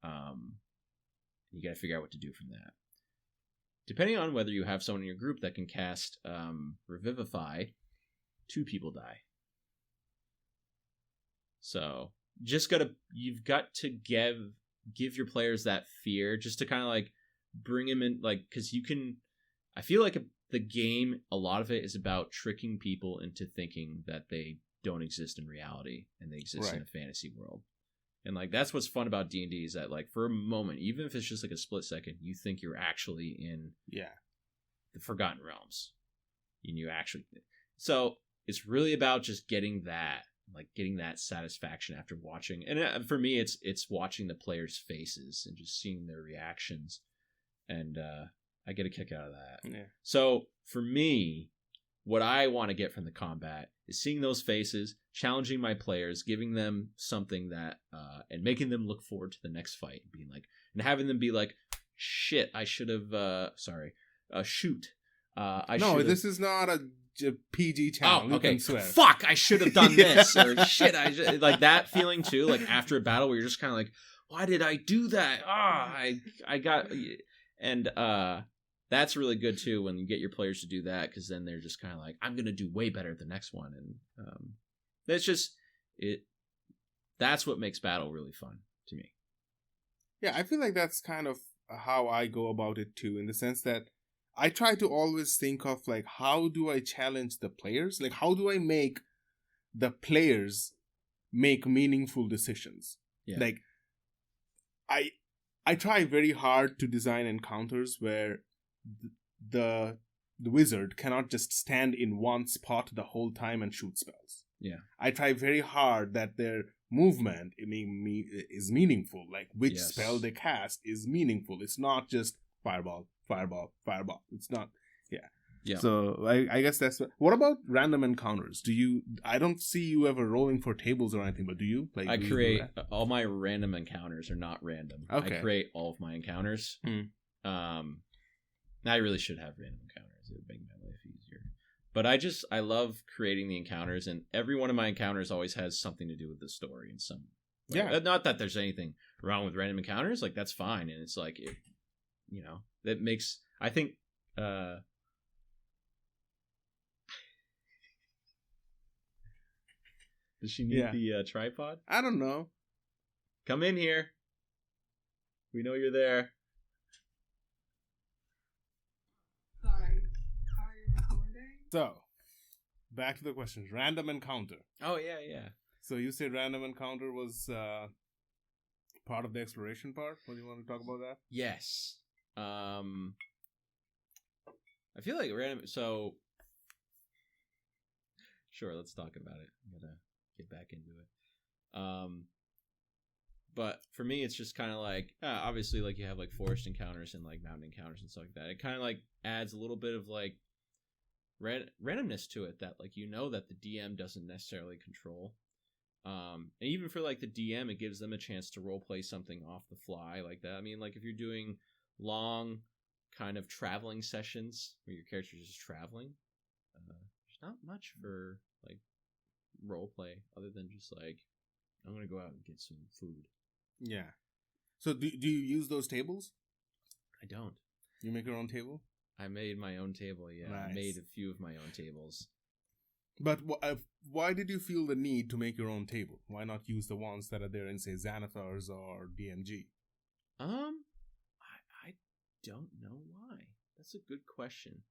S4: You got to figure out what to do from that. Depending on whether you have someone in your group that can cast Revivify, two people die. So you've got to give your players that fear, just to kind of like bring them in, like, because I feel like the game, a lot of it is about tricking people into thinking that they don't exist in reality and they exist in a fantasy world. And like that's what's fun about D&D is that like for a moment, even if it's just like a split second, you think you're actually in the Forgotten Realms. And so it's really about just getting that satisfaction after watching. And for me, it's watching the players' faces and just seeing their reactions. And I get a kick out of that.
S1: Yeah.
S4: So for me, what I want to get from the combat is seeing those faces, challenging my players, giving them something that, and making them look forward to the next fight, being like, and having them be like, shit, I should have, shoot.
S1: This is not a PG channel.
S4: Oh, okay.
S1: Swear.
S4: Fuck, I should have done this, or shit, like that feeling too, like after a battle where you're just kind of like, why did I do that? I got, and that's really good too when you get your players to do that, because then they're just kind of like, I'm gonna do way better at the next one, and that's just it. That's what makes battle really fun to me.
S1: Yeah, I feel like that's kind of how I go about it too, in the sense that I try to always think of like, how do I challenge the players? Like, how do I make the players make meaningful decisions?
S4: Yeah.
S1: Like, I try very hard to design encounters where the wizard cannot just stand in one spot the whole time and shoot spells.
S4: Yeah.
S1: I try very hard that their movement is meaningful. Like, which spell they cast is meaningful. It's not just fireball. It's not. Yeah. So I guess that's what about random encounters? I don't see you ever rolling for tables or anything, but do you? Like,
S4: I create all my random encounters are not random.
S1: Okay.
S4: I create all of my encounters. I really should have random encounters. It would make my life easier. But I love creating the encounters, and every one of my encounters always has something to do with the story in some way.
S1: Yeah.
S4: Not that there's anything wrong with random encounters. Like, that's fine. And it's like, that makes, I think, does she need the tripod?
S1: I don't know.
S4: Come in here. We know you're there.
S5: Sorry. Are you recording?
S1: So, back to the questions. Random encounter.
S4: Oh, yeah.
S1: So you said random encounter was part of the exploration part? What do you want to talk about that?
S4: Yes. I feel like random... So... Sure, let's talk about it. I'm going to get back into it. But for me, it's just kind of like... obviously, like, you have, like, forest encounters and, like, mountain encounters and stuff like that. It kind of, like, adds a little bit of, like, randomness to it that, like, that the DM doesn't necessarily control. And even for, like, the DM, it gives them a chance to roleplay something off the fly like that. I mean, like, if you're doing long kind of traveling sessions where your character's just traveling, there's not much for, like, roleplay other than just, like, I'm going to go out and get some food.
S1: Yeah. So do you use those tables?
S4: I don't.
S1: You make your own table?
S4: I made my own table, yeah.
S1: Nice.
S4: I made a few of my own tables.
S1: But why did you feel the need to make your own table? Why not use the ones that are there in, say, Xanathar's or DMG?
S4: I don't know why. That's a good question.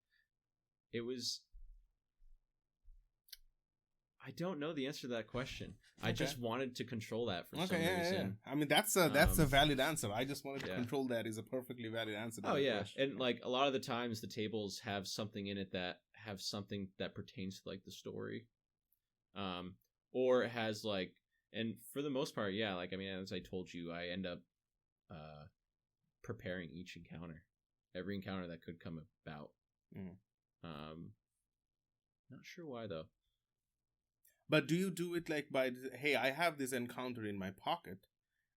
S4: I don't know the answer to that question. Okay. I just wanted to control that for some reason. Yeah.
S1: I mean, that's a valid answer. I just wanted to control that is a perfectly valid answer.
S4: Oh, yeah. Question. And, like, a lot of the times the tables have something in it that have something that pertains to, like, the story. Or it has, like, and for the most part, yeah, like, I mean, as I told you, I end up preparing each encounter. Every encounter that could come about. Not sure why, though.
S1: But do you do it like by, hey, I have this encounter in my pocket,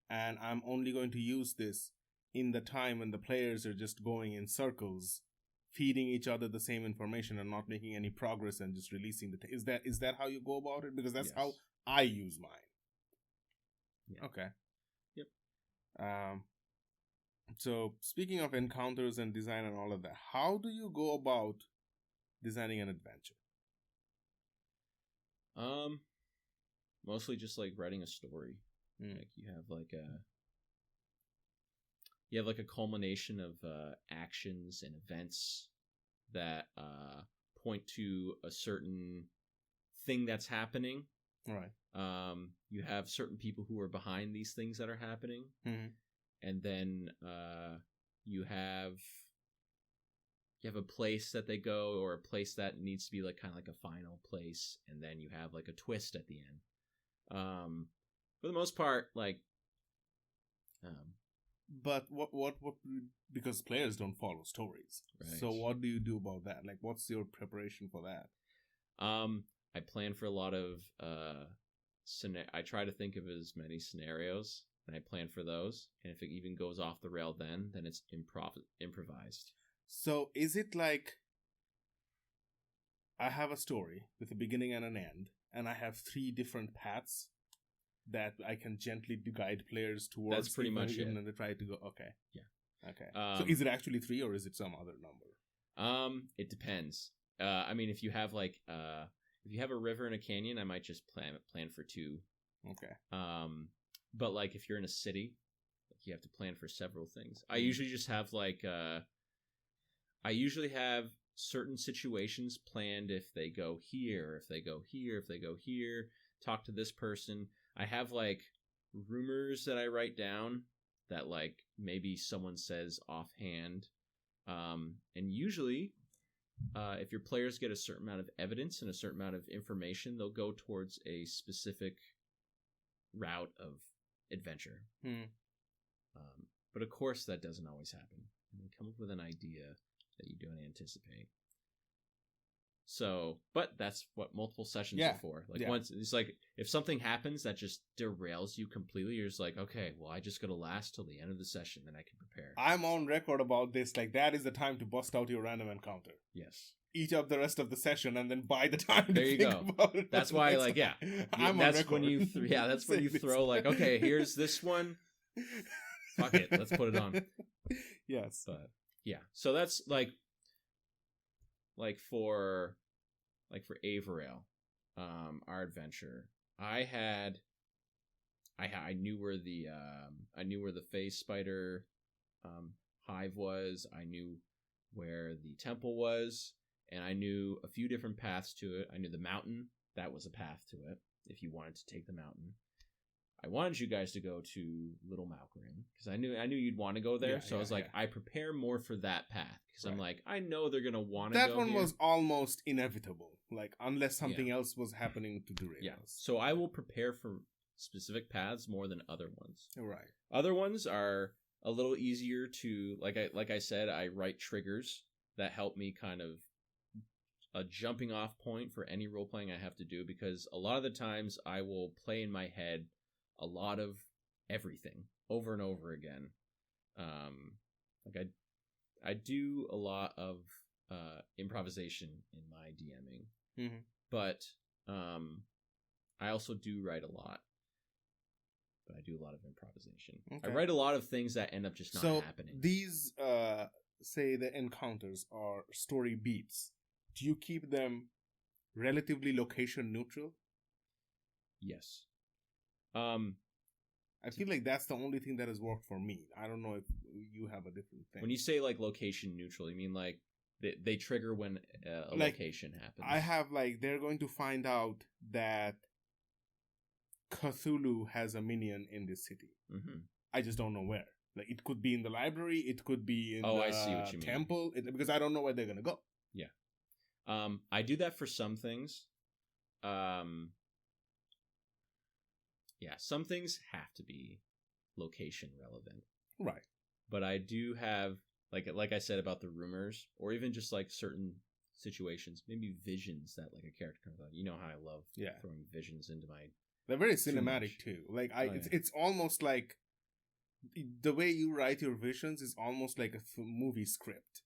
S1: and I'm only going to use this in the time when the players are just going in circles, feeding each other the same information and not making any progress and just releasing the... Is that how you go about it? Because that's how I use mine. Yeah. Okay.
S4: Yep.
S1: So speaking of encounters and design and all of that, how do you go about designing an adventure?
S4: Mostly just like writing a story. Like you have like a culmination of actions and events that point to a certain thing that's happening.
S1: Right.
S4: You have certain people who are behind these things that are happening, and then you have a place that they go, or a place that needs to be like kind of like a final place, and then you have like a twist at the end. For the most part, like,
S1: but what because players don't follow stories, right. So what do you do about that? Like, what's your preparation for that?
S4: I plan for a lot of I try to think of as many scenarios, and I plan for those. And if it even goes off the rail, then it's improvised.
S1: So is it like I have a story with a beginning and an end, and I have 3 different paths that I can gently guide players towards?
S4: That's pretty much it.
S1: And they try to go, okay.
S4: Yeah.
S1: Okay. So is it actually 3 or is it some other number?
S4: It depends. I mean, if you have like if you have a river and a canyon, I might just plan for 2.
S1: Okay.
S4: But like if you're in a city, you have to plan for several things. I usually just have like I usually have certain situations planned. If they go here, if they go here, if they go here, talk to this person. I have like rumors that I write down that like maybe someone says offhand. And usually if your players get a certain amount of evidence and a certain amount of information, they'll go towards a specific route of adventure. But of course that doesn't always happen. You come up with an idea that you don't anticipate. So, but that's what multiple sessions are for. Like once it's like if something happens that just derails you completely, you're just like, okay, well, I just gotta last till the end of the session, then I can prepare.
S1: I'm on record about this. Like that is the time to bust out your random encounter.
S4: Yes.
S1: Eat up the rest of the session, and then by the time
S4: there you go.
S1: About it,
S4: that's why, like, yeah, that's when you, that's when you throw like, okay, here's this one. Fuck it, let's put it on.
S1: Yes.
S4: But yeah, so that's like for Averail, our adventure. I knew where the phase spider hive was. I knew where the temple was, and I knew a few different paths to it. I knew the mountain. That was a path to it if you wanted to take the mountain. I wanted you guys to go to Little Malkarin because I knew you'd want to go there. I was like, I prepare more for that path because I'm like, I know they're gonna want to go.
S1: That one
S4: here.
S1: was almost inevitable, like unless something else was happening to derail us.
S4: So I will prepare for specific paths more than other ones.
S1: Right.
S4: Other ones are a little easier to like I said, I write triggers that help me kind of a jumping off point for any role playing I have to do, because a lot of the times I will play in my head a lot of everything over and over again. I do a lot of improvisation in my DMing, but I also do write a lot. But I do a lot of improvisation. Okay. I write a lot of things that end up just not happening.
S1: These, say the encounters or story beats, do you keep them relatively location neutral?
S4: Yes.
S1: I feel like that's the only thing that has worked for me. I don't know if you have a different thing.
S4: When you say like location neutral, you mean like they trigger when a location happens?
S1: I have like they're going to find out that Cthulhu has a minion in this city. Mm-hmm. I just don't know where. Like it could be in the library, it could be in the
S4: I see what you
S1: temple, because I don't know where they're gonna go.
S4: Yeah, I do that for some things. Yeah, some things have to be location relevant,
S1: right?
S4: But I do have like I said about the rumors, or even just like certain situations, maybe visions that like a character comes out. You know how I love throwing visions into my.
S1: They're very cinematic too. Like it's almost like the way you write your visions is almost like a movie script.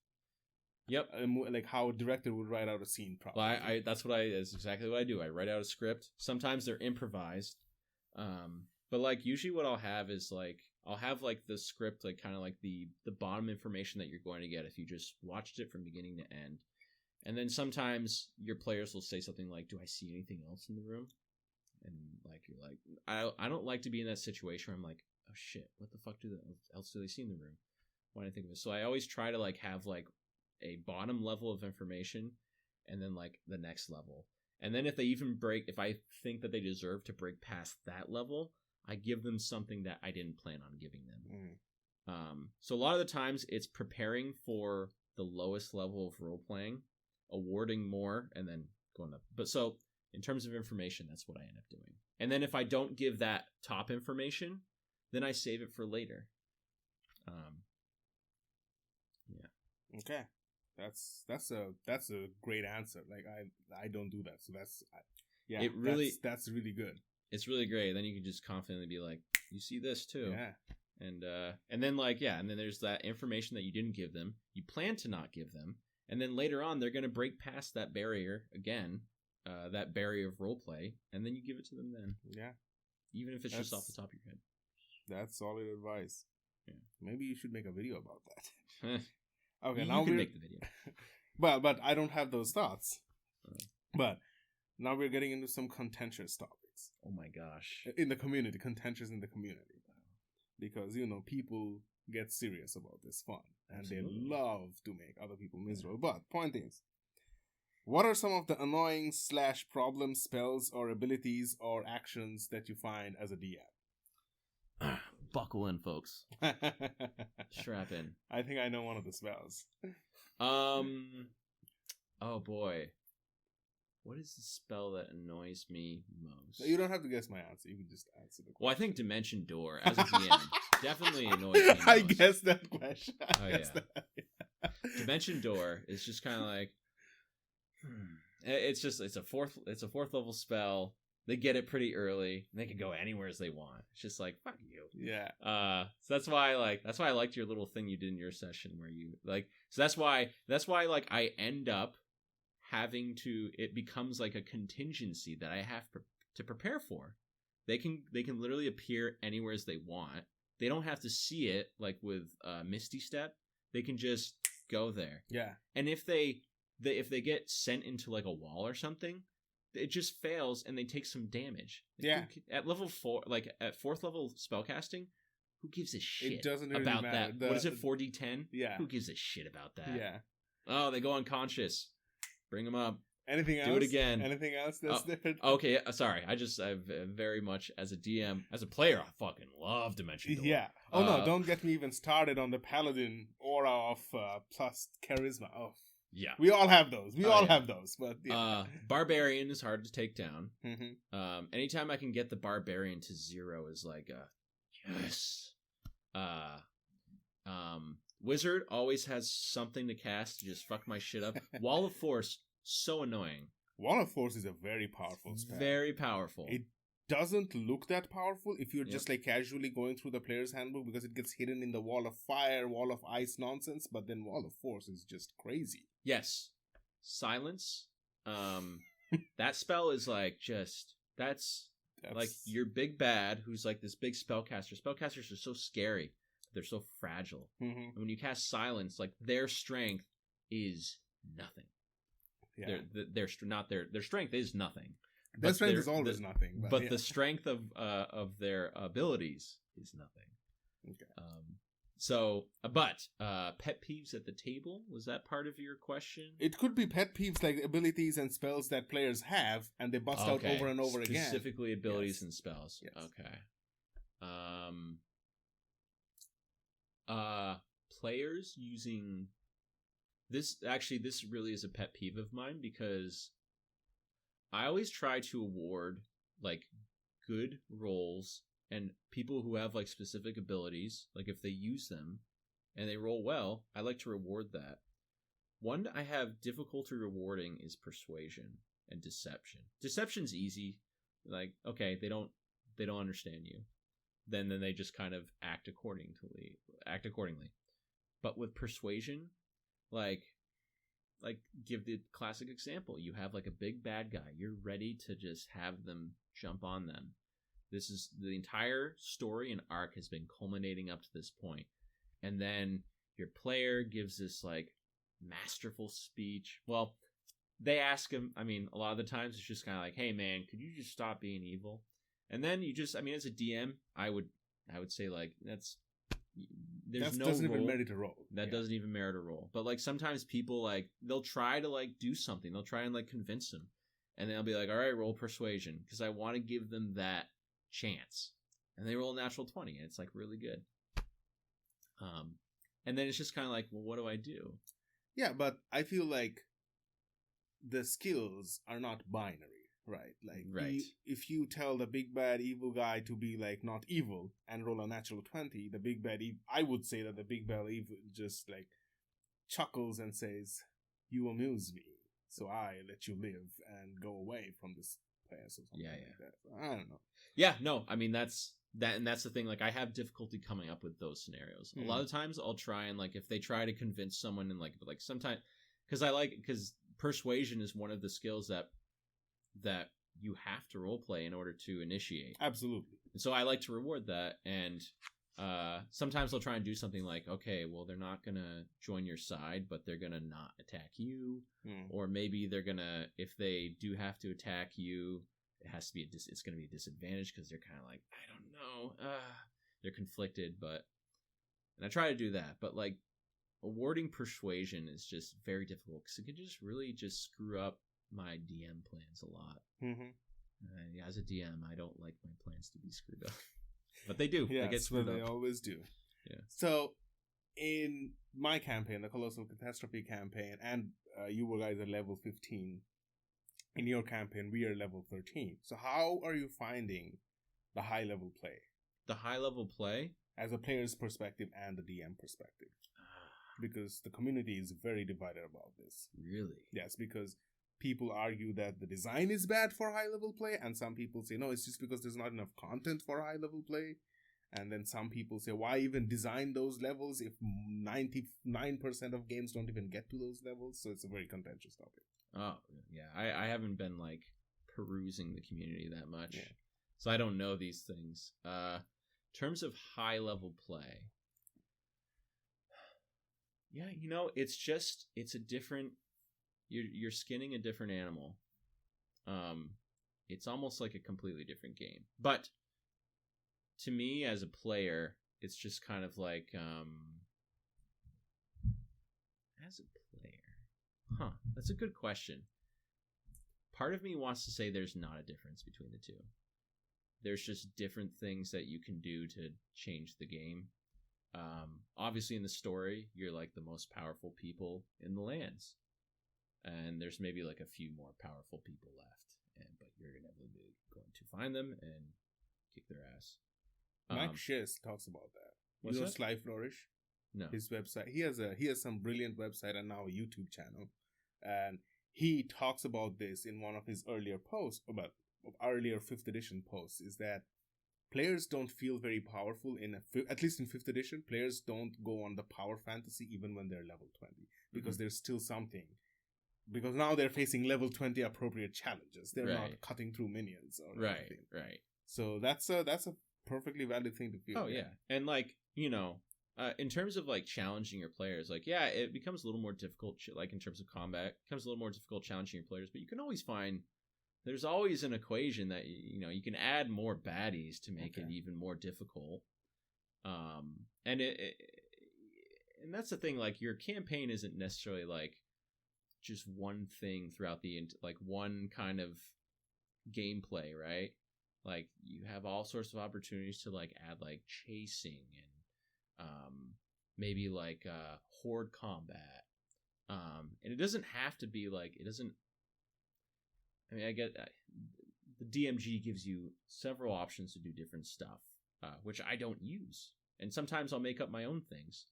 S4: Yep.
S1: Like how a director would write out a scene. Probably.
S4: Well, that's exactly what I do. I write out a script. Sometimes they're improvised. But like usually what I'll have is like I'll have like the script, like kind of like the bottom information that you're going to get if you just watched it from beginning to end. And then sometimes your players will say something like, "Do I see anything else in the room?" And like you're like, I don't like to be in that situation where I'm like, "Oh shit, what the fuck else do they see in the room?" Why didn't I think of it? So I always try to like have like a bottom level of information and then like the next level. And then if I think that they deserve to break past that level, I give them something that I didn't plan on giving them. So a lot of the times it's preparing for the lowest level of role playing, awarding more, and then going up. But so in terms of information, that's what I end up doing. And then if I don't give that top information, then I save it for later. Yeah.
S1: Okay. That's a great answer. Like I don't do that, so that's really good.
S4: It's really great. Then you can just confidently be like, you see this too, and then and then there's that information that you didn't give them, you plan to not give them, and then later on they're gonna break past that barrier again, that barrier of role play, and then you give it to them then.
S1: Yeah,
S4: even if it's just off the top of your head.
S1: That's solid advice. Yeah, maybe you should make a video about that. Okay,
S4: you
S1: now
S4: can make the video.
S1: but I don't have those thoughts. But now we're getting into some contentious topics.
S4: Oh my gosh.
S1: In the community, contentious in the community. Because, people get serious about this fun. And Absolutely. They love to make other people miserable. But point is, what are some of the annoying / problem spells or abilities or actions that you find as a DM?
S4: Buckle in, folks. Strap in.
S1: I think I know one of the spells.
S4: Oh boy. What is the spell that annoys me most?
S1: You don't have to guess my answer. You can just answer the question.
S4: Well, I think Dimension Door as a DM definitely annoys me most.
S1: I guess that question.
S4: Dimension Door is just kind of like it's a fourth level spell. They get it pretty early, and they can go anywhere as they want. It's just like, fuck you.
S1: Yeah.
S4: So that's why I liked your little thing you did in your session where you like. So that's why like I end up having to. It becomes like a contingency that I have to prepare for. They can literally appear anywhere as they want, they don't have to see it like with Misty Step. They can just go there.
S1: Yeah.
S4: And if they get sent into like a wall or something, it just fails and they take some damage.
S1: Yeah.
S4: At level 4, like at 4th level spellcasting, who gives a shit
S1: It doesn't really
S4: about
S1: matter.
S4: that? What is it, 4d10?
S1: Yeah.
S4: Who gives a shit about that?
S1: Yeah.
S4: Oh, they go unconscious. Bring them up.
S1: Anything else?
S4: Do it again.
S1: Anything else that's different?
S4: Okay, sorry. I very much, as a DM, as a player, I fucking love Dimension Door.
S1: Yeah. Oh, no, don't get me even started on the Paladin aura of plus charisma. Oh.
S4: Yeah.
S1: We all have those. Have those. But yeah.
S4: Barbarian is hard to take down.
S1: Mm-hmm.
S4: Anytime I can get the Barbarian to 0 is like yes. Wizard always has something to cast to just fuck my shit up. Wall of Force, so annoying.
S1: Wall of Force is a very powerful spell.
S4: Very powerful.
S1: It doesn't look that powerful if you're just like casually going through the player's handbook because it gets hidden in the Wall of Fire, Wall of Ice nonsense, but then Wall of Force is just crazy.
S4: Yes. Silence. That spell is like that's like your big bad who's like this big spellcaster. Spellcasters are so scary. They're so fragile.
S1: Mm-hmm.
S4: And when you cast Silence, like their strength is nothing.
S1: Yeah.
S4: Their strength is nothing.
S1: Their strength is always nothing.
S4: But the strength of their abilities is nothing.
S1: Okay.
S4: But pet peeves at the table, was that part of your question?
S1: It could be pet peeves like abilities and spells that players have and they bust out over and over again.
S4: Specifically abilities and spells.
S1: Yes.
S4: Okay. Players using this really is a pet peeve of mine because I always try to award like good rolls and people who have like specific abilities, like if they use them and they roll well, I like to reward that. One I have difficulty rewarding is persuasion and deception. Deception's easy. Like, okay, they don't understand you. Then they just kind of act accordingly. But with persuasion, like give the classic example. You have like a big bad guy. You're ready to just have them jump on them. This is the entire story and arc has been culminating up to this point. And then your player gives this like masterful speech. Well, they ask him, I mean, a lot of the times it's just kind of like, hey man, could you just stop being evil? And then you just, I mean, as a DM, I would say like, there's no
S1: doesn't
S4: role.
S1: even merit a roll.
S4: That doesn't even merit a roll. But like sometimes people like, they'll try to like do something. They'll try and like convince them. And then I'll be like, all right, roll persuasion. Because I want to give them that chance. And they roll a natural 20. And it's like really good. And then it's just kind of like, well, what do I do?
S1: Yeah, but I feel like the skills are not binary. Right, like if you tell the big bad evil guy to be like not evil and roll a natural 20, the big bad evil, I would say that the big bad evil just like chuckles and says, "You amuse me, so I let you live and go away from this place," or something like that. I don't know. Yeah, no, I mean that's the thing. Like I have difficulty coming up with those scenarios. A lot of times I'll try and like if they try to convince someone and like sometimes because persuasion is one of the skills that you have to roleplay in order to initiate. Absolutely. And so I like to reward that. And sometimes they'll try and do something like, okay, well, they're not going to join your side, but they're going to not attack you. Or maybe they're going to, if they do have to attack you, it's going to be a disadvantage because they're kind of like, I don't know. They're conflicted, and I try to do that. But like awarding persuasion is just very difficult because it can just really just screw up my DM plans a lot. As a DM, I don't like my plans to be screwed up, but they do. Yeah,
S4: they get screwed up.
S1: They always do.
S4: Yeah.
S1: So, in my campaign, the Colossal Catastrophe campaign, and you were guys at level 15. In your campaign, we are level 13. So, how are you finding the high level play?
S4: The high level play,
S1: as a player's perspective and the DM perspective, because the community is very divided about this.
S4: Really?
S1: Yes, because people argue that the design is bad for high-level play, and some people say, no, it's just because there's not enough content for high-level play. And then some people say, why even design those levels if 99% of games don't even get to those levels? So it's a very contentious topic.
S4: Oh, yeah. I haven't been, like, perusing the community that much. Yeah. So I don't know these things. terms of high level play, yeah, it's a different. You're skinning a different animal. It's almost like a completely different game. But to me, as a player, it's just kind of like, as a player, that's a good question. Part of me wants to say there's not a difference between the two. There's just different things that you can do to change the game. Obviously, in the story, you're like the most powerful people in the lands. And there's maybe like a few more powerful people left. But you're inevitably going to find them and kick their ass.
S1: Mike Schiss talks about that.
S4: What's that?
S1: Sly Flourish?
S4: No.
S1: His website. He has some brilliant website and now a YouTube channel. And he talks about this in one of his earlier posts, about earlier 5th edition posts, is that players don't feel very powerful at least in 5th edition. Players don't go on the power fantasy even when they're level 20 because there's still something. Because now they're facing level 20 appropriate challenges. They're not cutting through minions or anything. Right. So that's a perfectly valid thing to feel.
S4: Oh yeah. And like, in terms of like challenging your players, like, yeah, it becomes a little more difficult, like in terms of combat, it becomes a little more difficult challenging your players, but you can always find, there's always an equation that, you can add more baddies to make it even more difficult. And and that's the thing, like your campaign isn't necessarily like just one thing throughout like one kind of gameplay, right? Like you have all sorts of opportunities to like add like chasing and maybe like horde combat, and it doesn't have to be like, I get the DMG gives you several options to do different stuff, which I don't use, and sometimes I'll make up my own things,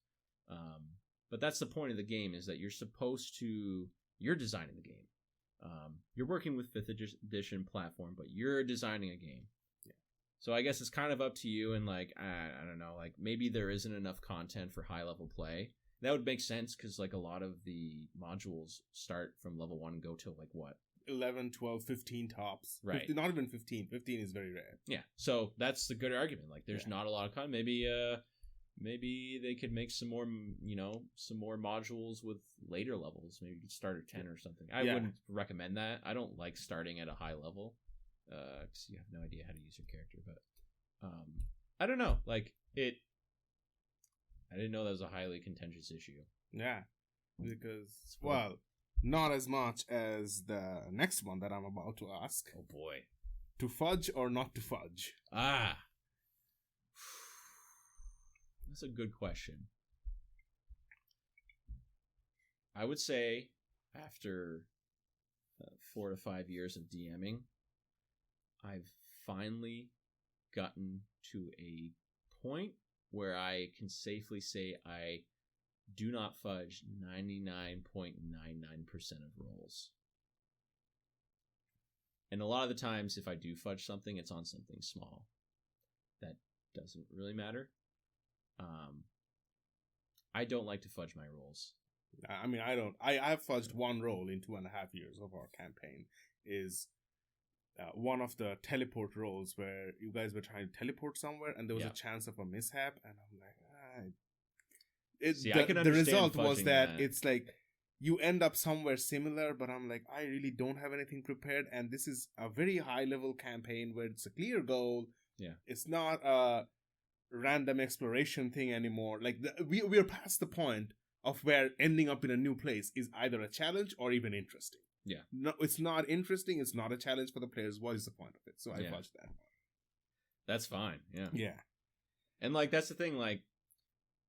S4: but that's the point of the game, is that you're designing the game. You're working with 5th edition platform, but you're designing a game. Yeah. So I guess it's kind of up to you, and like, I don't know, like maybe there isn't enough content for high level play. That would make sense because like a lot of the modules start from level 1 and go to like what?
S1: 11, 12, 15 tops.
S4: Right.
S1: 15, not even 15. 15 is very rare.
S4: Yeah. So that's the good argument. Like there's not a lot of content. Maybe they could make some more modules with later levels. Maybe you could start at 10 or something. I wouldn't recommend that. I don't like starting at a high level because you have no idea how to use your character. But I don't know. Like I didn't know that was a highly contentious issue.
S1: Yeah, because not as much as the next one that I'm about to ask.
S4: Oh boy,
S1: to fudge or not to fudge?
S4: That's a good question. I would say after 4 to 5 years of DMing, I've finally gotten to a point where I can safely say I do not fudge 99.99% of rolls. And a lot of the times, if I do fudge something, it's on something small. That doesn't really matter. I don't like to fudge my rolls.
S1: I mean, I don't. I've fudged one roll in 2.5 years of our campaign. Is one of the teleport rolls where you guys were trying to teleport somewhere, and there was a chance of a mishap, and I'm like, the result was that it's like you end up somewhere similar, but I'm like, I really don't have anything prepared, and this is a very high level campaign where it's a clear goal.
S4: Yeah,
S1: it's not a random exploration thing anymore. Like we're past the point of where ending up in a new place is either a challenge or even interesting.
S4: Yeah.
S1: No, it's not interesting. It's not a challenge for the players. What is the point of it? So I fudged that.
S4: That's fine. Yeah.
S1: Yeah.
S4: And like, that's the thing. Like,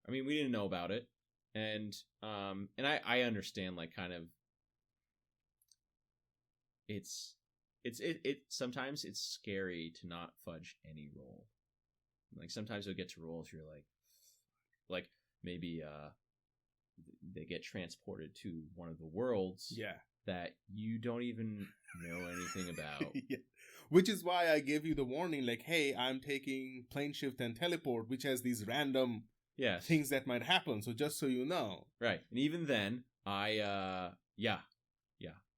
S4: I mean, we didn't know about it. And I understand, like, kind of, it's sometimes it's scary to not fudge any roll. Like sometimes you'll get to rolls you're like maybe they get transported to one of the worlds that you don't even know anything about.
S1: Which is why I gave you the warning, like, hey, I'm taking plane shift and teleport, which has these random things that might happen. So just so you know.
S4: Right. And even then,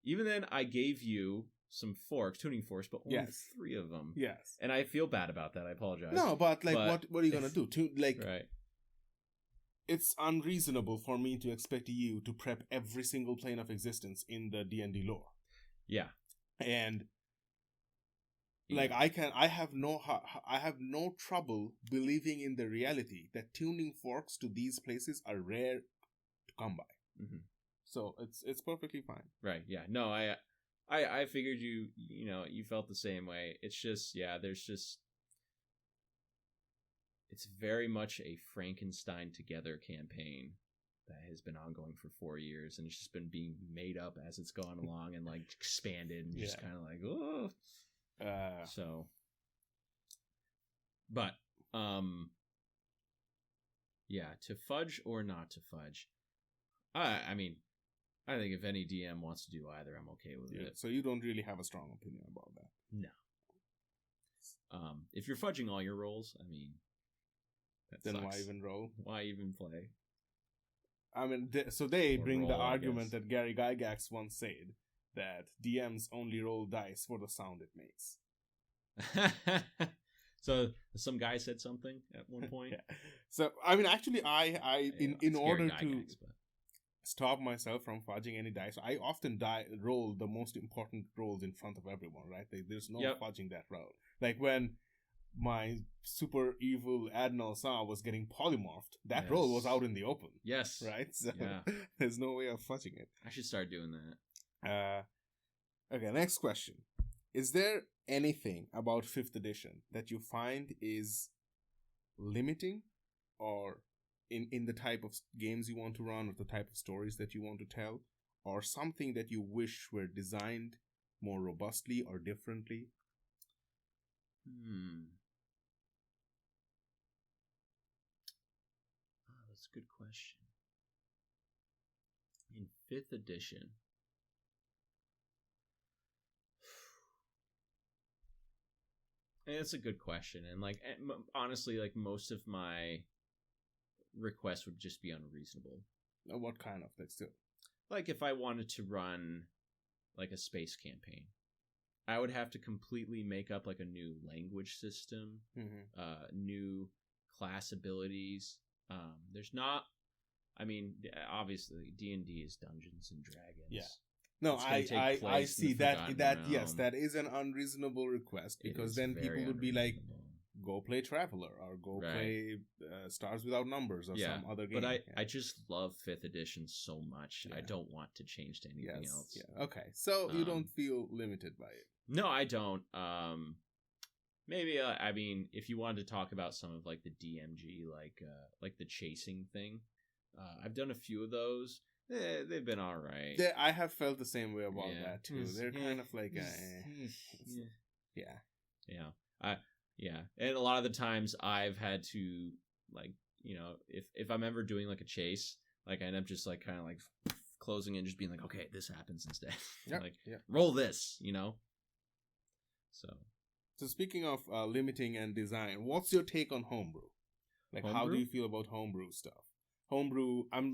S4: even then I gave you some forks, tuning forks, but only
S1: Yes.
S4: 3 of them.
S1: Yes.
S4: And I feel bad about that. I apologize.
S1: No, but what are you gonna do?
S4: Right.
S1: It's unreasonable for me to expect you to prep every single plane of existence in the D&D lore.
S4: Yeah.
S1: And I have no trouble believing in the reality that tuning forks to these places are rare to come by.
S4: Mm-hmm.
S1: So it's perfectly fine.
S4: Right. Yeah. No, I figured you felt the same way. It's just, it's very much a Frankenstein together campaign that has been ongoing for 4 years, and it's just been being made up as it's gone along and like expanded and just kind of like, oh. So, but, yeah, to fudge or not to fudge. I mean, I think if any DM wants to do either, I'm okay with it.
S1: So you don't really have a strong opinion about that.
S4: No. If you're fudging all your rolls, I mean, that
S1: then
S4: sucks.
S1: why even roll?
S4: Why even play?
S1: I mean, they
S4: Or
S1: bring
S4: roll,
S1: the
S4: I
S1: argument
S4: guess.
S1: that Gary Gygax once said that DMs only roll dice for the sound it makes.
S4: So some guy said something at one point.
S1: Yeah. So I mean, actually, in order to stop myself from fudging any dice, I often roll the most important rolls in front of everyone. Right? There's no fudging that roll. Like when my super evil Admiral Sa was getting polymorphed, that roll was out in the open.
S4: Yes.
S1: Right? So there's no way of fudging it.
S4: I should start doing that.
S1: Okay, next question. Is there anything about 5th edition that you find is limiting or in the type of games you want to run or the type of stories that you want to tell, or something that you wish were designed more robustly or differently?
S4: That's a good question. In 5th edition, and it's a good question, and like honestly, like most of my requests would just be unreasonable.
S1: What kind of that still?
S4: Like if I wanted to run like a space campaign, I would have to completely make up like a new language system, new class abilities. There's not. I mean, obviously D&D is Dungeons and Dragons.
S1: Yeah. No, I see that yes, that is an unreasonable request, because then people would be like, go play Traveler or go play Stars Without Numbers or some other game.
S4: But I just love 5th edition so much. I don't want to change to anything else.
S1: Yeah. Okay. So you don't feel limited by it?
S4: No, I don't. Maybe I mean, if you wanted to talk about some of like the DMG, like the chasing thing, I've done a few of those. They've been all right.
S1: I have felt the same way about that too. They're kind of like
S4: yeah. And a lot of the times I've had to, like, if I'm ever doing like a chase, like I end up just like kind of like closing and just being like, okay, this happens instead. Roll this,
S1: So speaking of limiting and design, what's your take on homebrew? Like, how do you feel about homebrew stuff? Homebrew, I'm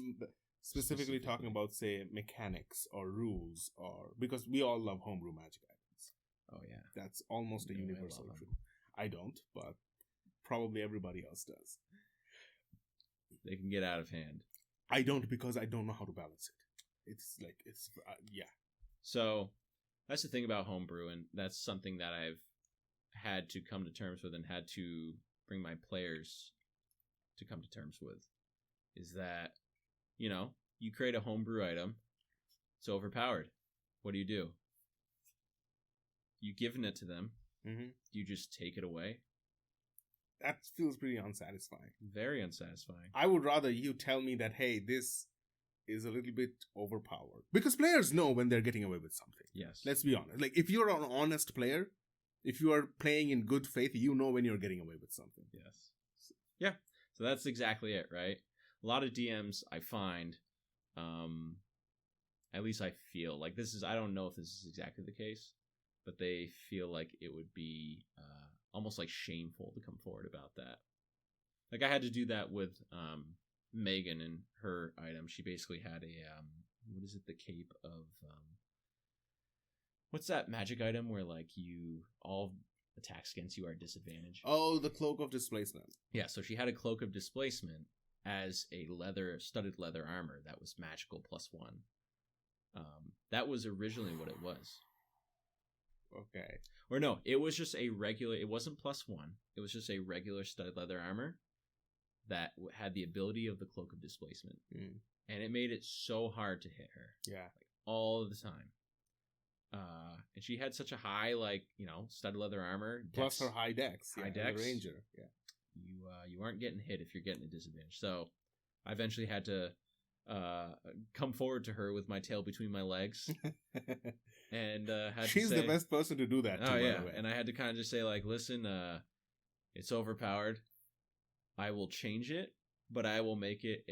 S1: specifically talking about, say, mechanics or rules, or because we all love homebrew magic items.
S4: Oh yeah,
S1: that's almost a universal truth. I don't, but probably everybody else does.
S4: They can get out of hand.
S1: I don't, because I don't know how to balance it. It's like So
S4: that's the thing about homebrew, and that's something that I've had to come to terms with and had to bring my players to come to terms with, is that, you create a homebrew item, it's overpowered. What do? You've given it to them.
S1: Mm-hmm.
S4: You just take it away.
S1: That feels pretty unsatisfying.
S4: Very unsatisfying.
S1: I would rather you tell me that, hey, this is a little bit overpowered. Because players know when they're getting away with something.
S4: Yes.
S1: Let's be honest. Like, if you're an honest player, if you are playing in good faith, you know when you're getting away with something.
S4: Yes. Yeah. So that's exactly it, right? A lot of DMs I find, at least I feel like I don't know if this is exactly the case, but they feel like it would be almost like shameful to come forward about that. Like I had to do that with Megan and her item. She basically had a, what is it, the cape of, what's that magic item where like all attacks against you are disadvantaged?
S1: Oh, the Cloak of Displacement.
S4: Yeah, so she had a Cloak of Displacement as a studded leather armor that was magical +1. That was originally what it was.
S1: Okay.
S4: Or no, it was just a regular. It wasn't +1. It was just a regular studded leather armor that had the ability of the Cloak of Displacement, and it made it so hard to hit her.
S1: Yeah,
S4: like, all the time. And she had such a high, studded leather armor
S1: plus her high dex,
S4: dex,
S1: ranger. Yeah,
S4: you aren't getting hit if you're getting a disadvantage. So I eventually had to come forward to her with my tail between my legs, and
S1: she's
S4: the
S1: best person to do that.
S4: Oh yeah, and I had to kind of just say like, listen, it's overpowered. I will change it, but I will make it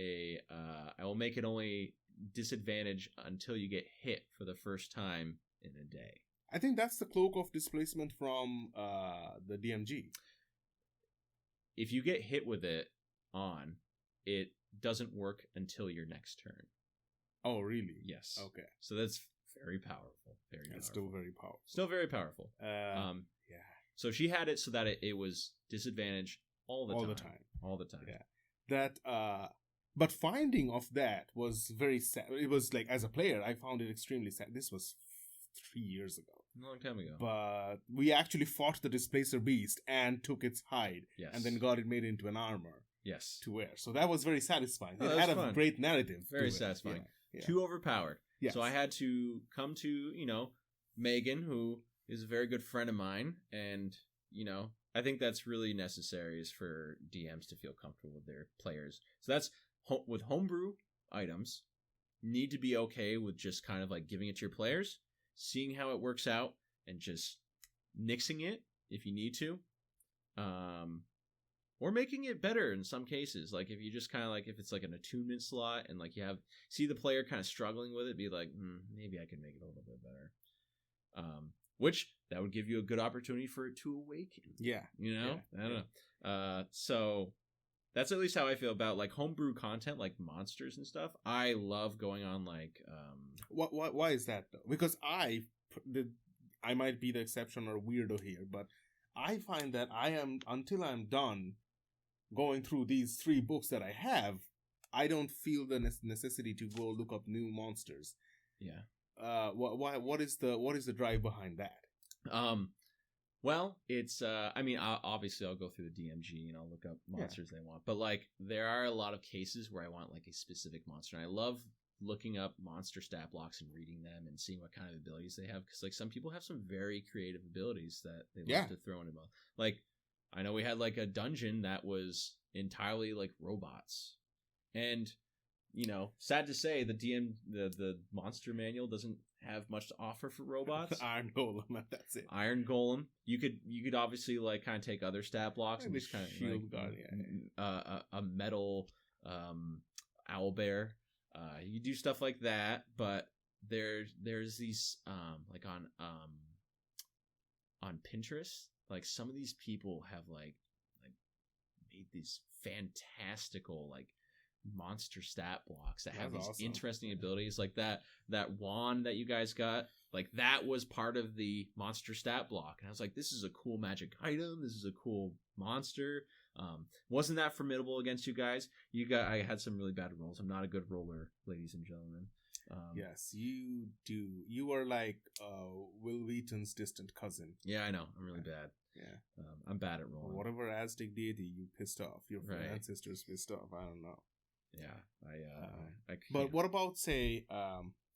S4: only disadvantage until you get hit for the first time in a day.
S1: I think that's the Cloak of Displacement from the DMG.
S4: If you get hit with it on, it doesn't work until your next turn.
S1: Oh, really?
S4: Yes.
S1: Okay.
S4: So that's very powerful.
S1: It's still very powerful.
S4: Still very powerful.
S1: Yeah.
S4: So she had it so that it was disadvantage all the time.
S1: Yeah. That but finding of that was very sad. It was like, as a player, I found it extremely sad. This was 3 years ago.
S4: A long time ago.
S1: But we actually fought the Displacer Beast and took its hide.
S4: Yes.
S1: And then got it made into an armor.
S4: Yes.
S1: To wear. So that was very satisfying.
S4: Oh,
S1: it had a great narrative.
S4: Very satisfying.
S1: Yeah.
S4: Too overpowered.
S1: Yes.
S4: So I had to come to, Megan, who is a very good friend of mine. And, I think that's really necessary is for DMs to feel comfortable with their players. So that's with homebrew items, need to be okay with just kind of like giving it to your players, seeing how it works out, and just nixing it if you need to. Or making it better in some cases. Like if you just kind of like, if it's like an attunement slot and like see the player kind of struggling with it, be like, maybe I can make it a little bit better. Which that would give you a good opportunity for it to awaken.
S1: Yeah.
S4: I don't know. So that's at least how I feel about like homebrew content, like monsters and stuff. I love going on like.
S1: Why is that though? Because I might be the exception or weirdo here, but I find that until I'm done going through these 3 books that I have, I don't feel the necessity to go look up new monsters.
S4: Yeah.
S1: What is the drive behind that?
S4: Well, it's obviously I'll go through the DMG and I'll look up monsters they want, but like there are a lot of cases where I want like a specific monster, and I love looking up monster stat blocks and reading them and seeing what kind of abilities they have, because like some people have some very creative abilities that they love to throw into. Like I know we had like a dungeon that was entirely like robots, and sad to say, the monster manual doesn't have much to offer for robots.
S1: Iron Golem, that's it.
S4: Iron Golem. You could obviously like kind of take other stat blocks and just kind of
S1: shield guard,
S4: a metal owlbear. You do stuff like that, but there's these like on Pinterest, like some of these people have like made these fantastical like monster stat blocks that have these interesting abilities, like that wand that you guys got, like that was part of the monster stat block, and I was like, this is a cool magic item, this is a cool monster. Wasn't that formidable against you guys. I had some really bad rolls. I'm not a good roller, ladies and gentlemen.
S1: Yes, you do. You are like Will Wheaton's distant cousin.
S4: Yeah, I know. I'm really bad.
S1: Yeah,
S4: I'm bad at rolling.
S1: Whatever Aztec deity you pissed off, your ancestors pissed off. I don't know.
S4: Yeah,
S1: but what about, say,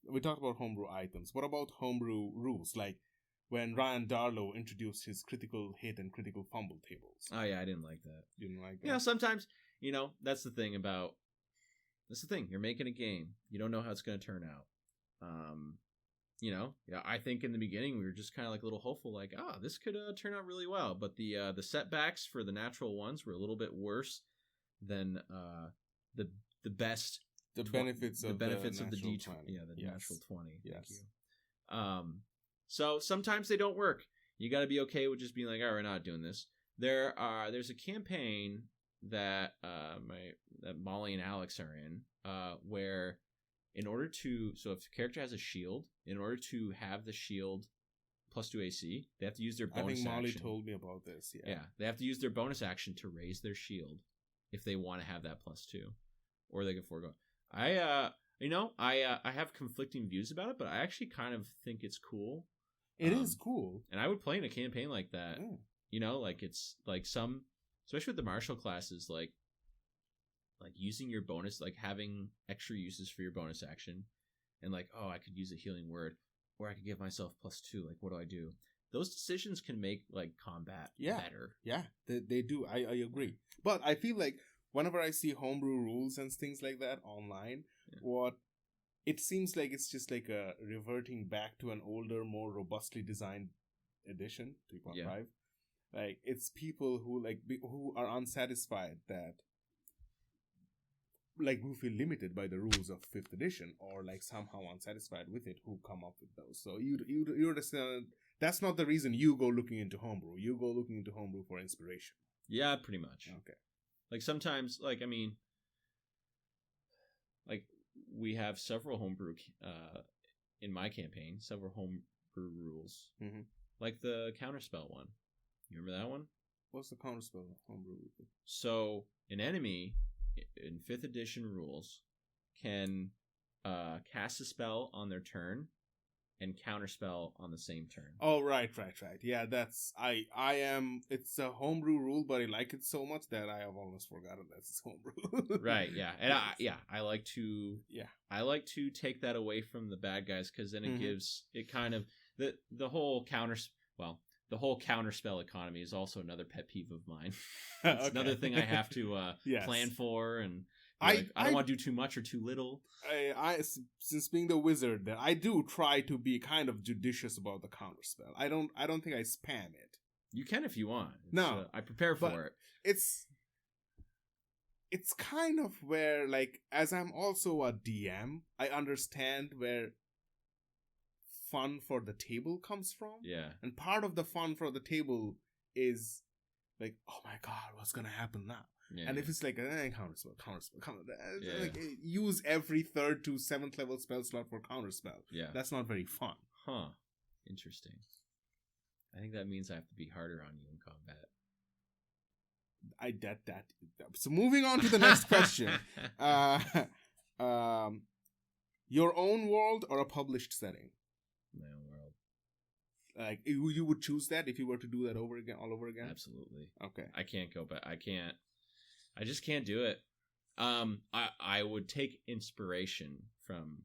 S1: we talked about homebrew items. What about homebrew rules? Like when Ryan Darlow introduced his critical hit and critical fumble tables.
S4: Oh yeah, I didn't like that.
S1: You didn't like that?
S4: Sometimes, that's the thing. You're making a game. You don't know how it's going to turn out. I think in the beginning we were just kind of like a little hopeful, like, this could turn out really well. But the setbacks for the natural ones were a little bit worse than the best.
S1: The benefits of the
S4: D20.
S1: 20.
S4: Yeah, the natural 20.
S1: Yes.
S4: Thank you. So sometimes they don't work. You got to be okay with just being like, all right, we're not doing this. There's a campaign that that Molly and Alex are in, where if a character has a shield, in order to have the shield +2 AC, they have to use their
S1: I
S4: bonus
S1: think Molly
S4: action.
S1: told me about this.
S4: Yeah, they have to use their bonus action to raise their shield if they want to have that +2, or they can forego. I have conflicting views about it, but I actually kind of think it's cool.
S1: It is cool,
S4: and I would play in a campaign like that.
S1: Yeah.
S4: You know, like it's like some, especially with the martial classes, like using your bonus, like having extra uses for your bonus action, and like, oh, I could use a healing word, or I could give myself +2. Like, what do I do? Those decisions can make like combat better.
S1: Yeah, they do. I agree. But I feel like whenever I see homebrew rules and things like that online, it seems like it's just like a reverting back to an older, more robustly designed edition, 3.5.
S4: Yeah.
S1: Like, it's people who are unsatisfied that, like, who feel limited by the rules of 5th edition, or like somehow unsatisfied with it, who come up with those. So you understand, that's not the reason you go looking into homebrew. You go looking into homebrew for inspiration.
S4: Yeah, pretty much.
S1: Okay.
S4: Like sometimes, like, I mean, like we have several homebrew in my campaign, several homebrew rules.
S1: Mm-hmm.
S4: Like the counterspell one. You remember that one?
S1: What's the counterspell homebrew?
S4: So an enemy in 5th edition rules can cast a spell on their turn and counterspell on the same turn.
S1: Oh, right. Yeah, it's a homebrew rule, but I like it so much that I have almost forgotten that it's homebrew.
S4: Right, yeah. And I like to take that away from the bad guys, because then it gives it kind of the whole counterspell economy is also another pet peeve of mine. It's another thing I have to plan for, and I don't want to do too much or too little.
S1: I since being the wizard, that I do try to be kind of judicious about the counterspell. I don't think I spam it.
S4: You can if you want.
S1: No,
S4: I prepare for it.
S1: It's kind of where, like, as I'm also a DM, I understand where fun for the table comes from.
S4: Yeah.
S1: And part of the fun for the table is like, oh my god, what's gonna happen now? Yeah. And if it's like counterspell, like, use every 3rd to 7th level spell slot for counterspell. Yeah, that's not very fun.
S4: Huh? Interesting. I think that means I have to be harder on you in combat. So moving on to the next question. Your own world or a published setting? My own world.
S1: Like, you would choose that if you were to do that all over again?
S4: Absolutely.
S1: Okay.
S4: I can't go back. I just can't do it. I would take inspiration from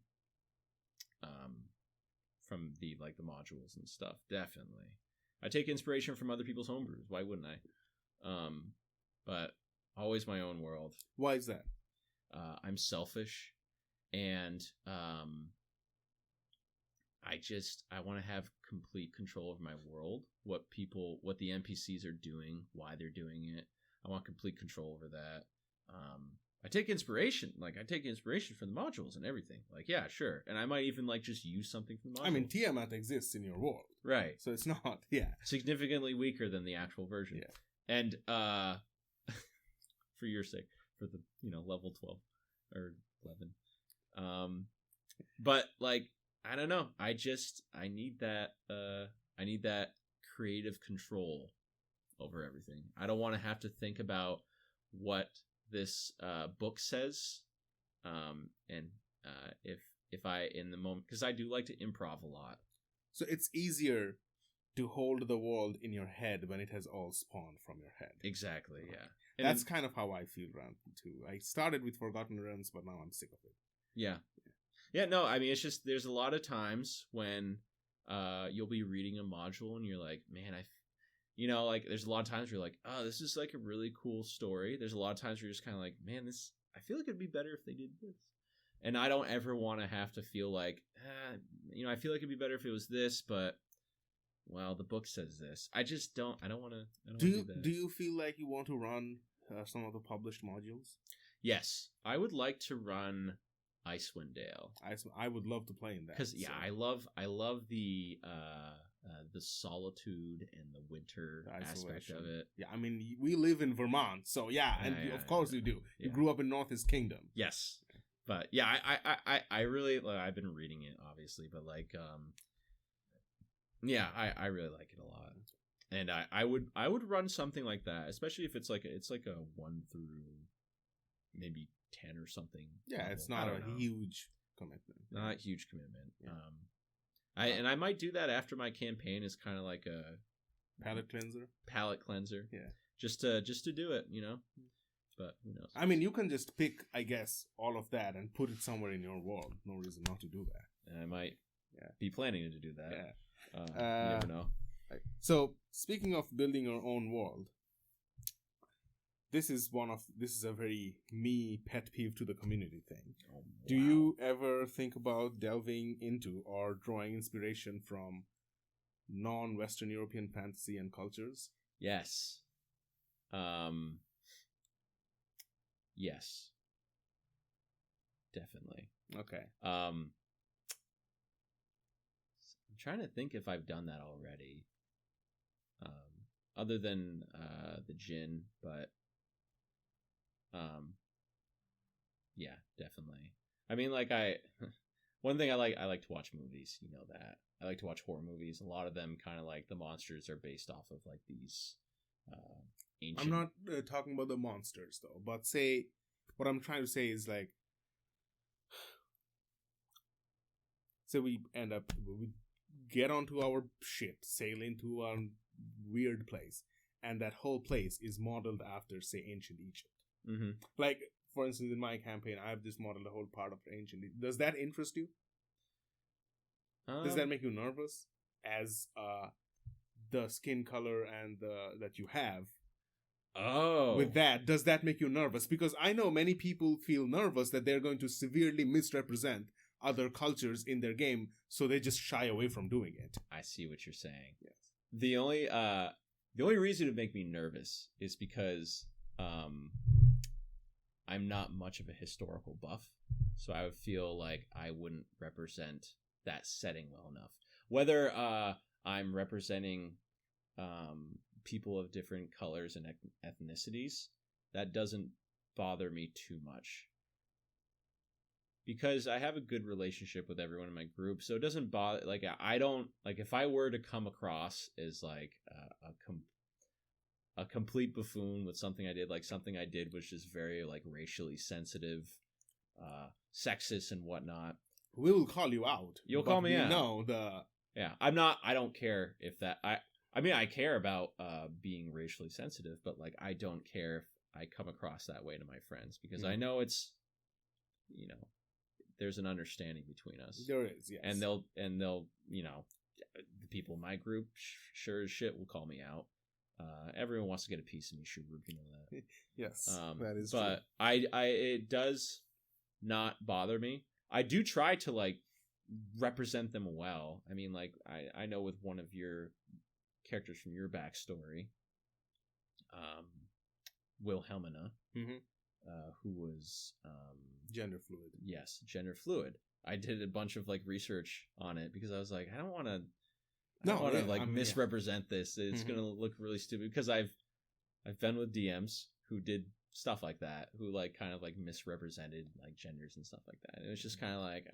S4: the the modules and stuff. Definitely. I take inspiration from other people's homebrews. Why wouldn't I? But always my own world.
S1: Why is that?
S4: I'm selfish, and I want to have complete control of my world. What the NPCs are doing, why they're doing it. I want complete control over that. I take inspiration from the modules and everything. Like, yeah, sure. And I might even just use something from the module.
S1: I mean, Tiamat exists in your world.
S4: Right.
S1: So it's not,
S4: significantly weaker than the actual version. Yeah. And for your sake, for the, level 12 or 11. But I don't know. I need that creative control over everything. I don't want to have to think about what this book says, and if I in the moment, because I do like to improv a lot.
S1: So it's easier to hold the world in your head when it has all spawned from your head.
S4: Exactly. Yeah.
S1: And that's kind of how I feel around too. I started with Forgotten Realms, but now I'm sick of it.
S4: Yeah. Yeah. No, I mean, it's just there's a lot of times when you'll be reading a module and you're like, man, there's a lot of times where you're like, oh, this is a really cool story. There's a lot of times where you're just kind of like, man, I feel like it'd be better if they did this. And I don't ever want to have to feel like, I feel like it'd be better if it was this, but, well, the book says this. I just don't want to do that.
S1: Do you feel like you want to run some of the published modules?
S4: Yes. I would like to run Icewind Dale.
S1: I would love to play in that.
S4: Because, I love the solitude and the winter aspect of it.
S1: Yeah, I mean, we live in Vermont, so of course you do. You grew up in Northeast Kingdom.
S4: Yes. But yeah, I really I've been reading it obviously, but Yeah, I really like it a lot, and I would run something like that, especially if it's like a 1 through maybe 10 or something.
S1: Yeah,
S4: level.
S1: it's not
S4: I
S1: a
S4: don't know.
S1: huge commitment.
S4: Not a huge commitment.
S1: Yeah.
S4: I might do that after my campaign is kind of like a
S1: Palate cleanser.
S4: palate cleanser.
S1: Yeah.
S4: Just to do it, you know. But who knows?
S1: I mean, you can just pick, I guess, all of that and put it somewhere in your world. No reason not to do that.
S4: I might be planning to do that.
S1: Yeah.
S4: You never know.
S1: So, speaking of building your own world, this is a very me pet peeve to the community thing.
S4: Oh, wow.
S1: Do you ever think about delving into or drawing inspiration from non-Western European fantasy and cultures?
S4: Yes. Yes. Definitely.
S1: Okay.
S4: I'm trying to think if I've done that already. Other than the Djinn, but yeah, definitely. I mean, like one thing I like to watch movies, you know that. I like to watch horror movies. A lot of them kind of like the monsters are based off of like these ancient.
S1: I'm not talking about the monsters though, but say what I'm trying to say is like, so we get onto our ship, sail into a weird place, and that whole place is modeled after, say, ancient Egypt.
S4: Mm-hmm.
S1: Like, for instance, in my campaign, I've just modeled a whole part of ancient Egypt. Does that interest you? Does that make you nervous as the skin color and that you have?
S4: Oh.
S1: With that, does that make you nervous? Because I know many people feel nervous that they're going to severely misrepresent other cultures in their game, so they just shy away from doing it.
S4: I see what you're saying.
S1: Yes.
S4: The only reason to make me nervous is because I'm not much of a historical buff, so I would feel like I wouldn't represent that setting well enough. Whether I'm representing people of different colors and ethnicities, that doesn't bother me too much. Because I have a good relationship with everyone in my group, so it doesn't bother. Like, I don't like if I were to come across as like a complete buffoon with something I did. Like something I did was just very like racially sensitive, sexist and whatnot.
S1: We will call you out.
S4: You'll call me out.
S1: No,
S4: yeah. I'm not. I don't care if that. I mean, I care about being racially sensitive, but like I don't care if I come across that way to my friends because I know it's, you know. There's an understanding between us.
S1: There is, yes.
S4: And they'll, you know, the people in my group, sure as shit, will call me out. Everyone wants to get a piece of me, sure, you know that.
S1: Yes, that is
S4: but
S1: true.
S4: It does not bother me. I do try to like represent them well. I mean, like I know with one of your characters from your backstory, Wilhelmina.
S1: Mm-hmm.
S4: Who was
S1: gender fluid.
S4: Yes, gender fluid. I did a bunch of like research on it because I was like, I don't want to misrepresent this. It's gonna look really stupid because I've been with DMs who did stuff like that, who like kind of like misrepresented like genders and stuff like that. It was just kind of like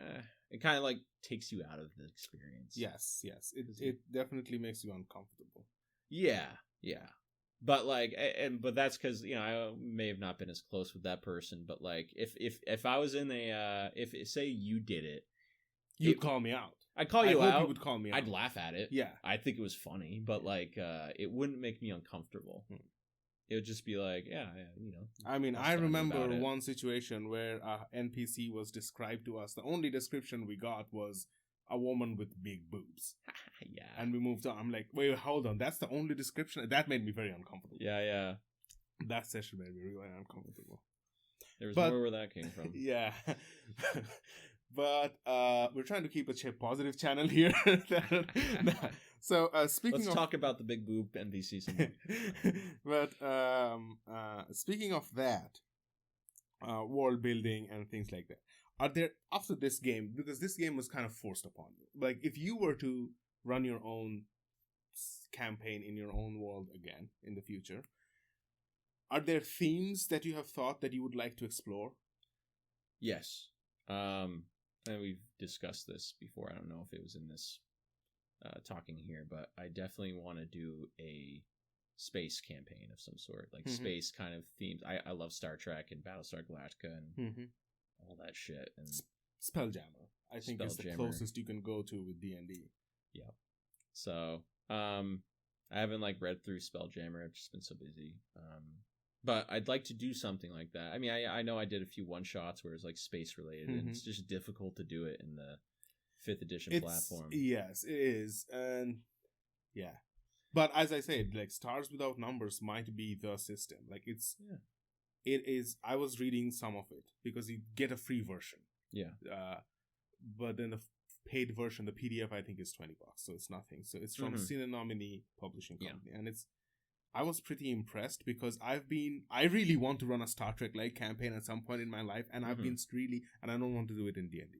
S4: it kind of like takes you out of the experience.
S1: Yes, it definitely makes you uncomfortable.
S4: Yeah. But like, but that's because you know I may have not been as close with that person. But like, if I was in if say you did it,
S1: you'd call me out.
S4: I'd call you out.
S1: I hope you would call me out.
S4: I'd laugh at it.
S1: Yeah,
S4: I think it was funny, but like, it wouldn't make me uncomfortable. It would just be like, yeah, you know.
S1: I mean, I remember one situation where NPC was described to us. The only description we got was a woman with big boobs.
S4: Yeah.
S1: And we moved on. I'm like, wait, hold on. That's the only description? That made me very uncomfortable.
S4: Yeah.
S1: That session made me really uncomfortable.
S4: There was more where that came from.
S1: Yeah. But we're trying to keep a positive channel here. So
S4: Let's talk about the big boob NPCs.
S1: But speaking of that, world building and things like that, are there, after this game, because this game was kind of forced upon you, like if you were to run your own campaign in your own world again in the future, are there themes that you have thought that you would like to explore?
S4: Yes. And we've discussed this before. I don't know if it was in this talking here, but I definitely want to do a space campaign of some sort, like space kind of themes. I love Star Trek and Battlestar Galactica and all that shit. And
S1: Spelljammer, I think, is the
S4: Spelljammer.
S1: closest you can go to with D&D.
S4: Yeah. So, I haven't like read through Spelljammer. I've just been so busy. But I'd like to do something like that. I mean, I know I did a few one-shots where it's like space related, and it's just difficult to do it in the 5th edition platform.
S1: Yes, it is. And yeah. But as I said, like Stars Without Numbers might be the system. Like it is. I was reading some of it because you get a free version.
S4: Yeah.
S1: But then the paid version, the PDF, I think is $20, so it's nothing. So it's from Cinenomini Publishing Company, and I was pretty impressed because I really want to run a Star Trek like campaign at some point in my life, and I've been and I don't want to do it in D&D,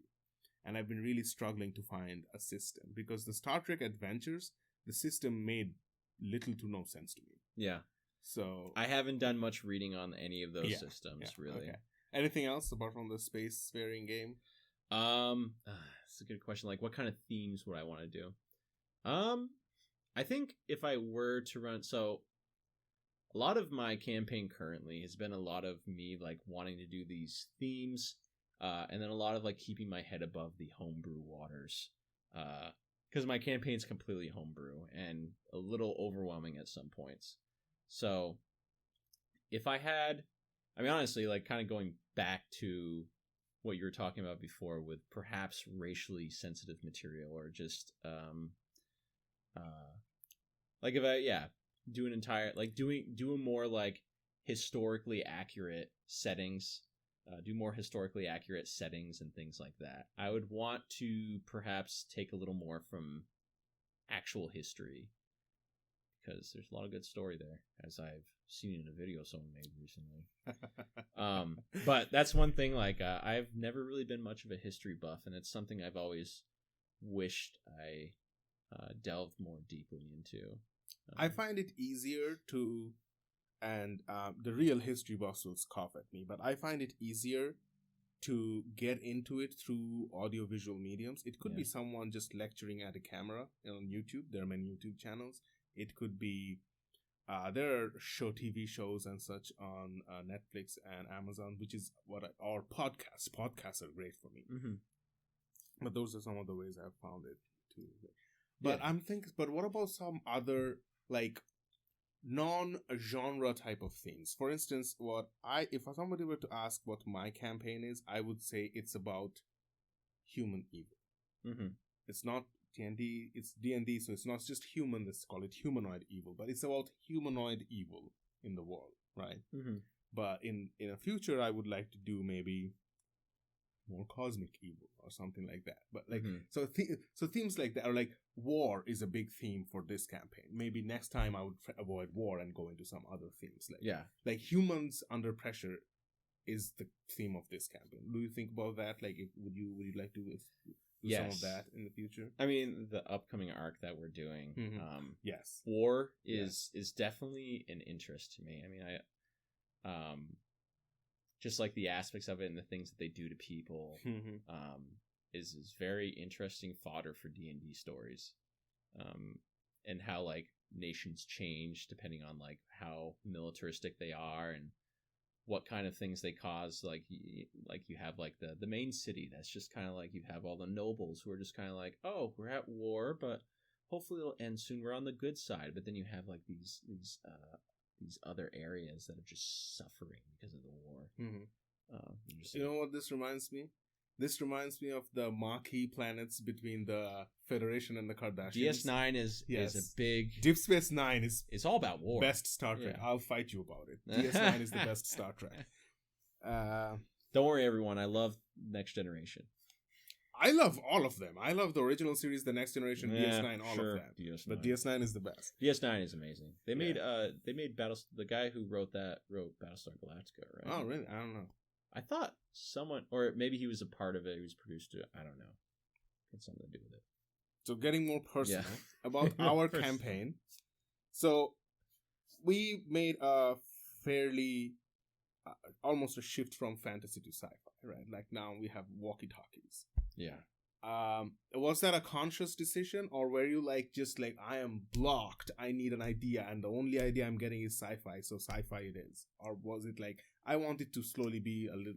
S1: and I've been really struggling to find a system because the Star Trek Adventures, the system made little to no sense to me.
S4: Yeah.
S1: So
S4: I haven't done much reading on any of those systems, really.
S1: Okay. Anything else apart from the space-faring game?
S4: That's a good question. Like, what kind of themes would I want to do? I think if I were to run, so a lot of my campaign currently has been a lot of me like wanting to do these themes, and then a lot of like keeping my head above the homebrew waters, because my campaign's completely homebrew and a little overwhelming at some points. So if I had, I mean, honestly, like kind of going back to what you were talking about before with perhaps racially sensitive material, or just like if I do an entire like do more like historically accurate settings, do more historically accurate settings and things like that. I would want to perhaps take a little more from actual history, because there's a lot of good story there, as I've seen in a video someone made recently. But that's one thing, like I've never really been much of a history buff, and it's something I've always wished I delved more deeply into.
S1: I find it easier to, and the real history buffs will scoff at me, but I find it easier to get into it through audiovisual mediums. It could be someone just lecturing at a camera on YouTube. There are many YouTube channels. It could be, there are TV shows and such on Netflix and Amazon, which is or podcasts. Podcasts are great for me. But those are some of the ways I've found it too. But I'm thinking, but what about some other like non-genre type of themes? For instance, if somebody were to ask what my campaign is, I would say it's about human evil. It's not D&D, it's D&D, so it's not just human, let's call it humanoid evil, but it's about humanoid evil in the world, right? But in a future, I would like to do maybe more cosmic evil or something like that. But like, so themes like that are like war is a big theme for this campaign. Maybe next time I would avoid war and go into some other themes. Like, like humans under pressure is the theme of this campaign. Do you think about that? Like, would you like to do some of that in the future?
S4: I mean, the upcoming arc that we're doing,
S1: yes,
S4: war is definitely an interest to me. I mean, just like the aspects of it and the things that they do to people, is very interesting fodder for D&D stories, and how like nations change depending on like how militaristic they are and what kind of things they cause. Like you have like the main city that's just kind of like, you have all the nobles who are just kind of like, oh, we're at war, but hopefully it'll end soon, we're on the good side. But then you have like these other areas that are just suffering because of the war.
S1: You know what this reminds me? This reminds me of the marquee planets between the Federation and the Kardashians.
S4: DS9 is a big...
S1: Deep Space Nine is...
S4: It's all about war.
S1: Best Star Trek. I'll fight you about it. DS9 is the best Star Trek.
S4: Don't worry, everyone. I love Next Generation.
S1: I love all of them. I love the original series, the Next Generation, DS9, all of them.
S4: DS9.
S1: But DS9 is the best.
S4: DS9 is amazing. They made the guy who wrote Battlestar Galactica, right?
S1: Oh, really? I don't know.
S4: I thought someone, or maybe he was a part of it. He was produced it. I don't know. Had something to do with it.
S1: So getting more personal about our campaign. So we made a fairly almost a shift from fantasy to sci-fi, right? Like now we have walkie-talkies.
S4: Yeah.
S1: Was that a conscious decision, or were you like just like, I am blocked, I need an idea, and the only idea I'm getting is sci-fi, so sci-fi it is? Or was it like, I want it to slowly be a little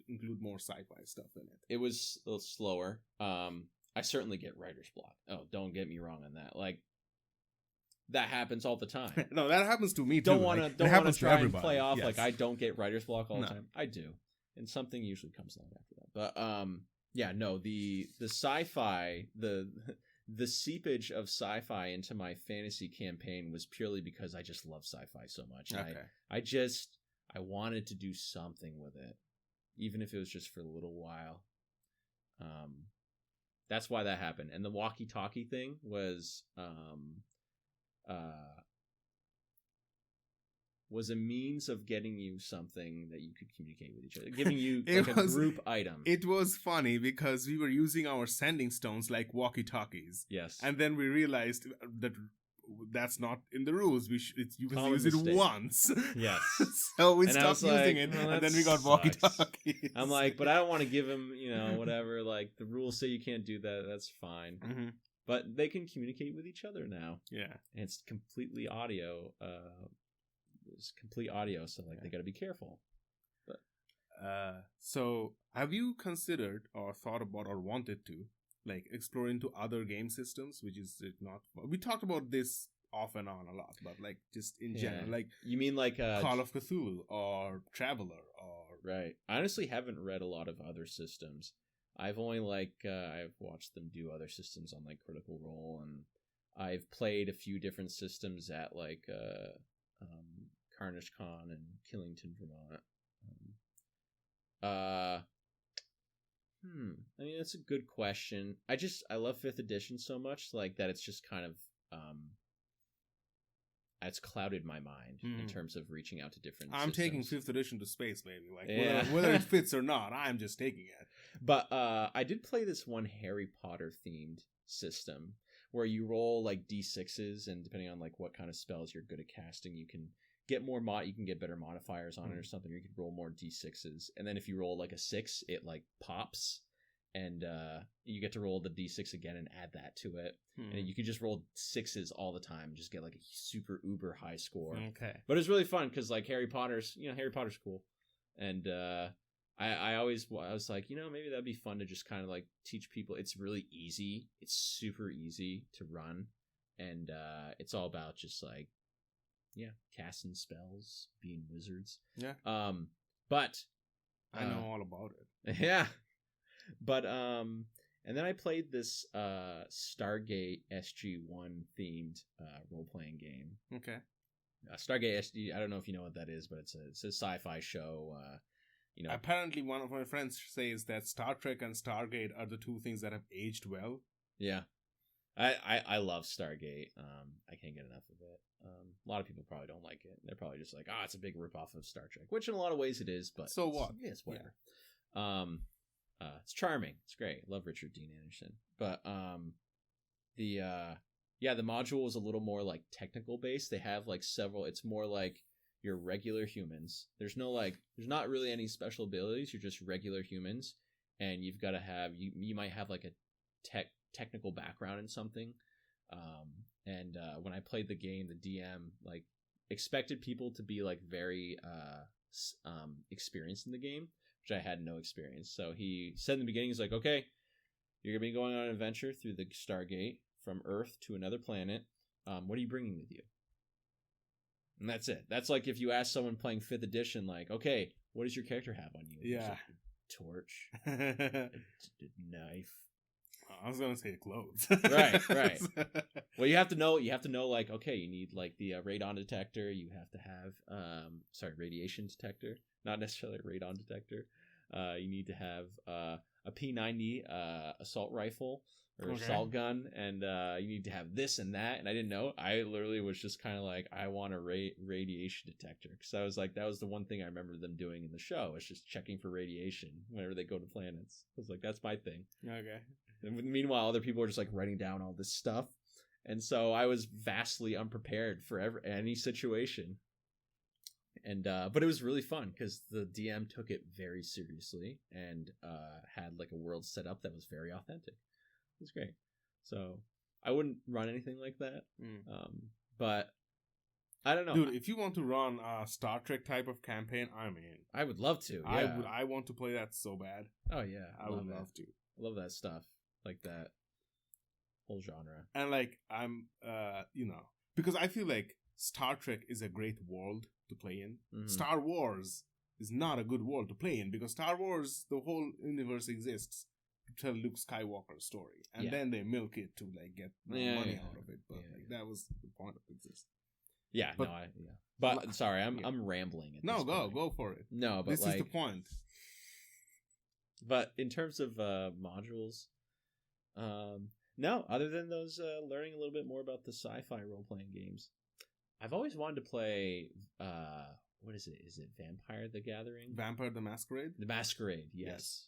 S1: include more sci-fi stuff in it?
S4: It was a little slower. I certainly get writer's block. Oh, don't get me wrong on that. Like, that happens all the time.
S1: No, that happens to me too.
S4: Don't want to try and play off like I don't get writer's block all the time. I do, and something usually comes along after that. But yeah, no, the sci-fi, the seepage of sci-fi into my fantasy campaign was purely because I just love sci-fi so much. Okay. I wanted to do something with it, even if it was just for a little while. That's why that happened. And the walkie-talkie thing was a means of getting you something that you could communicate with each other, giving you like a group item.
S1: It was funny because we were using our sending stones like walkie-talkies.
S4: Yes.
S1: And then we realized that that's not in the rules. You can use
S4: mistake.
S1: It once.
S4: Yes.
S1: So we stopped using it, and then we got walkie-talkies.
S4: I'm like, but I don't want to give him, whatever. Like, the rules say you can't do that. That's fine. Mm-hmm. But they can communicate with each other now.
S1: Yeah.
S4: And it's completely audio. It's complete audio, so like they got to be careful. But
S1: so have you considered or thought about or wanted to like explore into other game systems, which is not, we talked about this off and on a lot, but like just in general, like
S4: you mean like
S1: Call of Cthulhu or Traveler or
S4: right. I honestly haven't read a lot of other systems. I've only I've watched them do other systems on like Critical Role, and I've played a few different systems at like Carnage Con and Killington, Vermont. I mean, that's a good question. I love 5th edition so much, like that it's just kind of it's clouded my mind in terms of reaching out to different
S1: I'm
S4: systems.
S1: taking 5th edition to space, baby. Like whether it fits or not, I'm just taking it.
S4: But I did play this one Harry Potter themed system where you roll like D6s, and depending on like what kind of spells you're good at casting, you can get more you can get better modifiers on it or something. Or you could roll more D6s, and then if you roll like a 6, it like pops, and you get to roll the D6 again and add that to it. And you could just roll 6s all the time and just get like a super uber high score.
S1: Okay.
S4: But it's really fun because like Harry Potter's cool, and I was like, maybe that'd be fun to just kind of like teach people. It's really easy. It's super easy to run, and it's all about just like, casting spells, being wizards.
S1: Yeah.
S4: But
S1: I know all about it.
S4: Yeah. But and then I played this Stargate SG-1 themed role-playing game.
S1: Okay.
S4: Stargate SG, I don't know if you know what that is, but it's a sci-fi show.
S1: Apparently one of my friends says that Star Trek and Stargate are the two things that have aged well.
S4: Yeah. I love Stargate. I can't get enough of it. A lot of people probably don't like it. They're probably just like, it's a big ripoff of Star Trek, which in a lot of ways it is, but
S1: so what?
S4: It's whatever. Yeah. It's charming. It's great. I love Richard Dean Anderson. But the module is a little more like technical based. They have like several. It's more like you're regular humans. There's not really any special abilities. You're just regular humans, and you've got to have you might have like a technical background in something. And when I played the game, the DM like expected people to be like very experienced in the game, which I had no experience. So he said in the beginning, he's like, okay, you're going to be going on an adventure through the Stargate from Earth to another planet. What are you bringing with you? And that's it. That's like if you ask someone playing 5th edition, like, okay, what does your character have on you?
S1: Yeah.
S4: Like, torch, a knife.
S1: I was gonna say clothes.
S4: Right. Well, you have to know, like, okay, you need like the radon detector. You have to have, radiation detector, not necessarily a radon detector. You need to have a P90 assault rifle or assault gun, and you need to have this and that. And I didn't know. I literally was just kind of like, I want a radiation detector, because I was like, that was the one thing I remember them doing in the show. It's just checking for radiation whenever they go to planets. I was like, that's my thing.
S1: Okay.
S4: And meanwhile, other people are just like writing down all this stuff, and so I was vastly unprepared for any situation. And but it was really fun because the DM took it very seriously and had like a world set up that was very authentic. It's great. So I wouldn't run anything like that. But I don't know.
S1: Dude, if you want to run a Star Trek type of campaign, I'm in.
S4: I would love to. Yeah.
S1: I want to play that so bad.
S4: Oh yeah,
S1: I would love to.
S4: I love that stuff, like that whole genre.
S1: And like I'm, because I feel like Star Trek is a great world to play in.
S4: Mhm.
S1: Star Wars is not a good world to play in because Star Wars, the whole universe exists to tell Luke Skywalker's story, and then they milk it to like get more money out of it. But that was the point of existence.
S4: Yeah,
S1: but,
S4: But sorry, I'm rambling.
S1: No, go for it.
S4: No, but
S1: this is the point.
S4: But in terms of modules, no, other than those learning a little bit more about the sci-fi role-playing games, I've always wanted to play. What is it? Is it Vampire the Gathering?
S1: Vampire the Masquerade?
S4: The Masquerade, yes.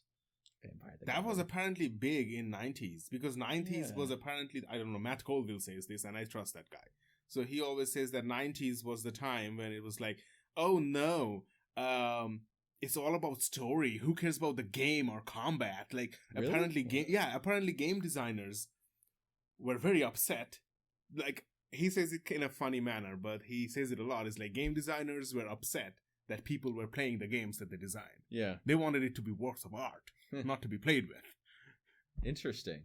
S4: Vampire the
S1: That
S4: Gathering.
S1: was apparently big in 90s because 90s was apparently, I don't know, Matt Colville says this and I trust that guy. So he always says that 90s was the time when it was like, oh no, it's all about story. Who cares about the game or combat? Like
S4: Really?
S1: apparently game designers were very upset. Like he says it in a funny manner, but he says it a lot. It's like game designers were upset that people were playing the games that they designed.
S4: Yeah.
S1: They wanted it to be works of art, not to be played with.
S4: Interesting.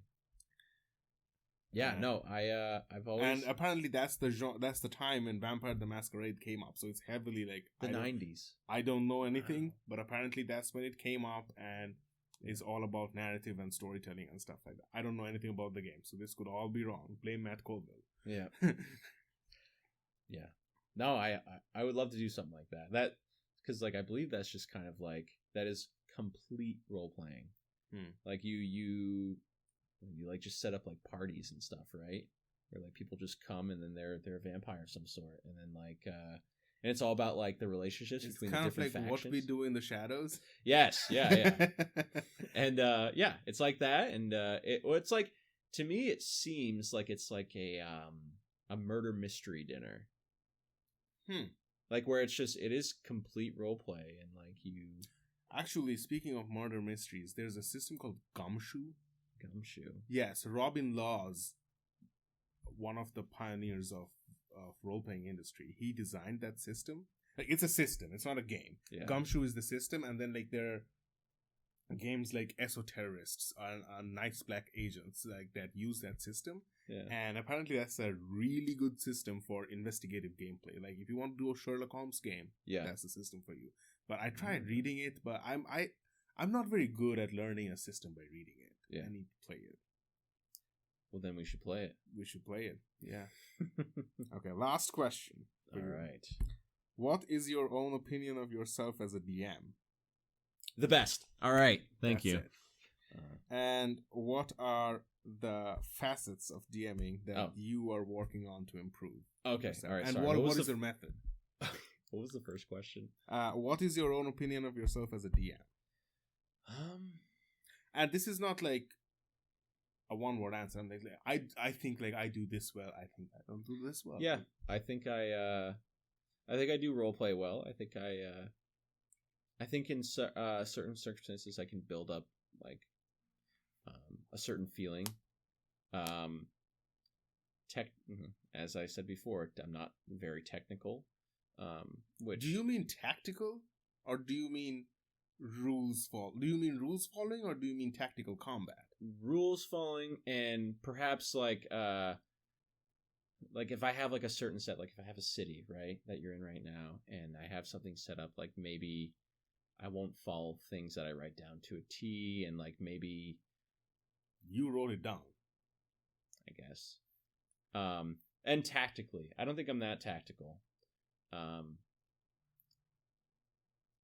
S4: Yeah, no, I've always,
S1: and apparently that's the time when Vampire the Masquerade came up. So it's heavily like
S4: the 90s.
S1: I don't know anything, but apparently that's when it came up, and it's all about narrative and storytelling and stuff like that. I don't know anything about the game, so this could all be wrong. Blame Matt Colville.
S4: Yeah. Yeah. No, I would love to do something like that. That because like I believe that's just kind of like that is complete role playing. Like you like just set up like parties and stuff, right? Where like people just come and then they're a vampire of some sort, and then like and it's all about like the relationships
S1: It's
S4: between
S1: kind
S4: the
S1: of
S4: different
S1: like
S4: factions.
S1: what we do in the shadows.
S4: Yes, yeah. And it's like that, and it's like, to me it seems like it's like a murder mystery dinner. Like where it is complete role play, and like you.
S1: Actually, speaking of murder mysteries, there's a system called Gumshoe. Yes, Robin Laws, one of the pioneers of role-playing industry, he designed that system. Like it's a system, it's not a game.
S4: Yeah.
S1: Gumshoe is the system, and then like there are games like Esoterrorists and Night's Black Agents like that use that system.
S4: Yeah. And
S1: And apparently that's a really good system for investigative gameplay. Like if you want to do a Sherlock Holmes game, that's the system for you. But I tried reading it, but I'm not very good at learning a system by reading it.
S4: Yeah.
S1: I need to play it.
S4: well, then we should play it.
S1: We should play it. Yeah. Okay, last question.
S4: All right.
S1: What is your own opinion of yourself as a DM?
S4: The best. All right. Thank
S1: That's
S4: you.
S1: it. And what are the facets of DMing that you are working on to improve?
S4: Okay.
S1: yourself?
S4: All right.
S1: And
S4: sorry.
S1: what is your method?
S4: What was the first question?
S1: What is your own opinion of yourself as a DM? And this is not like a one-word answer. I'm like, I think like I do this well. I think I don't do this well.
S4: Yeah, I think I do role play well. I think I think in certain circumstances I can build up like a certain feeling. As I said before, I'm not very technical. Which
S1: Do you mean tactical, or do you mean rules fall? Do you mean rules following, or do you mean tactical combat?
S4: rules following, and perhaps like if I have like a certain set, like if I have a city, right, that you're in right now, and I have something set up, like maybe I won't follow things that I write down to a T, and like maybe
S1: You wrote it down.
S4: I guess. And tactically, I don't think I'm that tactical.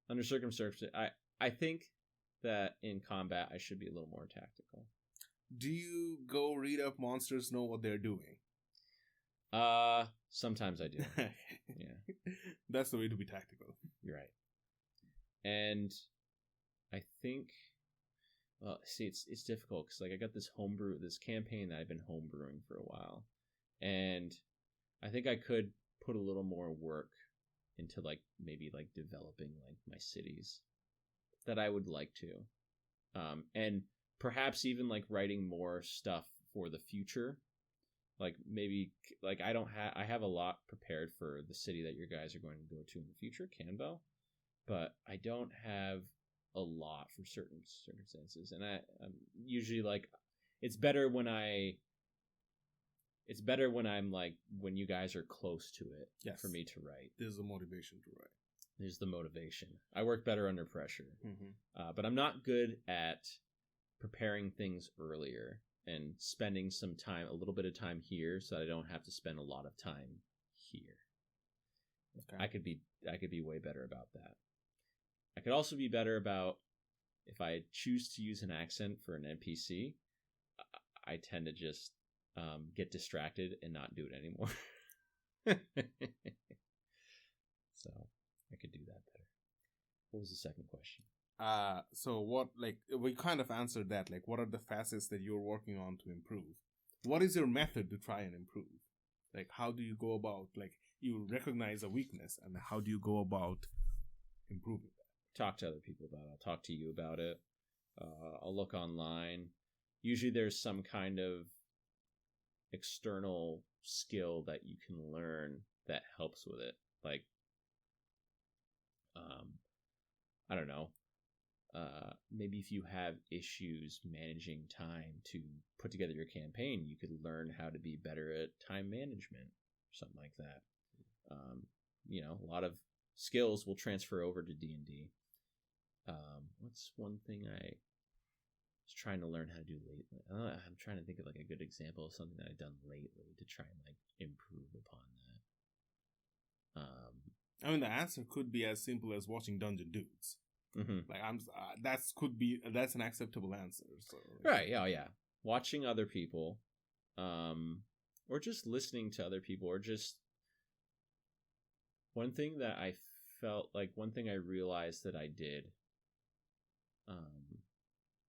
S4: Under circumstances, I think that in combat I should be a little more tactical.
S1: Do you go read up monsters, know what they're doing?
S4: Sometimes I do. Yeah,
S1: That's the way to be tactical.
S4: you're right. And I think, well, see, it's difficult because like I got this campaign that I've been homebrewing for a while, and I think I could put a little more work into like maybe like developing like my cities that I would like to, and perhaps even like writing more stuff for the future. Like maybe like I have a lot prepared for the city that your guys are going to go to in the future, Canbell, but I don't have a lot for certain circumstances, and I'm usually like it's better when I'm like when you guys are close to it.
S1: Yes.
S4: For me to write.
S1: There's a motivation to write.
S4: There's the motivation. I work better under pressure, but I'm not good at preparing things earlier and spending a little bit of time here, so that I don't have to spend a lot of time here. Okay. I could be way better about that. I could also be better about if I choose to use an accent for an NPC, I tend to just get distracted and not do it anymore. So I could do that better. What was the second question?
S1: So what, like, we kind of answered that. Like, what are the facets that you're working on to improve? What is your method to try and improve? Like, how do you go about, like, you recognize a weakness, and how do you go about improving that?
S4: Talk to other people about it. I'll talk to you about it. I'll look online. Usually there's some kind of external skill that you can learn that helps with it. Like, I don't know. Maybe if you have issues managing time to put together your campaign, you could learn how to be better at time management or something like that. A lot of skills will transfer over to D&D. What's one thing I was trying to learn how to do lately? I'm trying to think of like a good example of something that I've done lately to try and like improve upon that.
S1: I mean, the answer could be as simple as watching Dungeon Dudes.
S4: Mm-hmm.
S1: Like that's an acceptable answer. So
S4: right, yeah. Watching other people, or just listening to other people, or just one thing I realized that I did,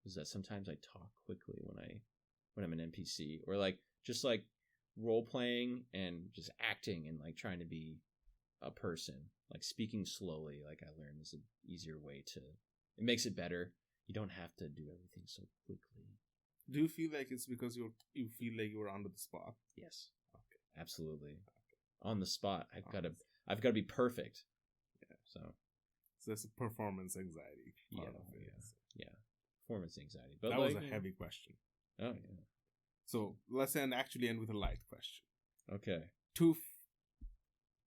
S4: is that sometimes I talk quickly when I'm an NPC, or like just like role playing and just acting and like trying to be a person, like speaking slowly. Like I learned is an easier way it makes it better. You don't have to do everything so quickly.
S1: Do you feel like it's because you feel like you're under the spot?
S4: Yes. Okay. Absolutely. Okay. On the spot. I've got to be perfect. Yeah. So
S1: that's a performance anxiety.
S4: Yeah. Performance anxiety. But
S1: that was a heavy question.
S4: Oh yeah.
S1: So let's actually end with a light question.
S4: Okay.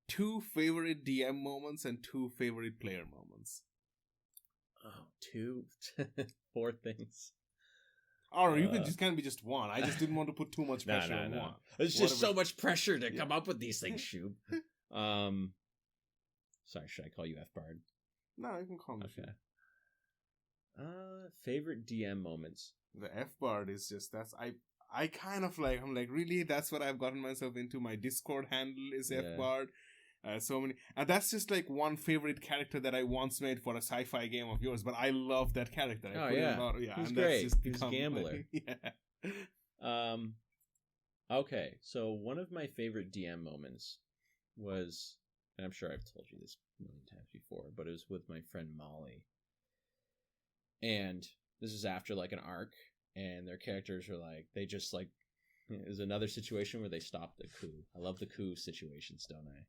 S1: Two favorite DM moments and 2 favorite player moments.
S4: Oh, 2? 4 things.
S1: Or you could just kind of be just one. I just didn't want to put too much pressure on one.
S4: It's just so much pressure to come up with these things, Shub. Sorry, should I call you F-Bard?
S1: No, you can call me.
S4: Okay. Favorite DM moments.
S1: The F-Bard is just, I kind of like, I'm like, really? That's what I've gotten myself into. My Discord handle is F-Bard. So many. And that's just like one favorite character that I once made for a sci-fi game of yours, but I love that character.
S4: He's great. He's a gambler.
S1: Yeah.
S4: Okay, so one of my favorite DM moments was, and I'm sure I've told you this a million times before, but it was with my friend Molly. And this is after like an arc, and their characters are like, they just like, there's another situation where they stopped the coup. I love the coup situations, don't I?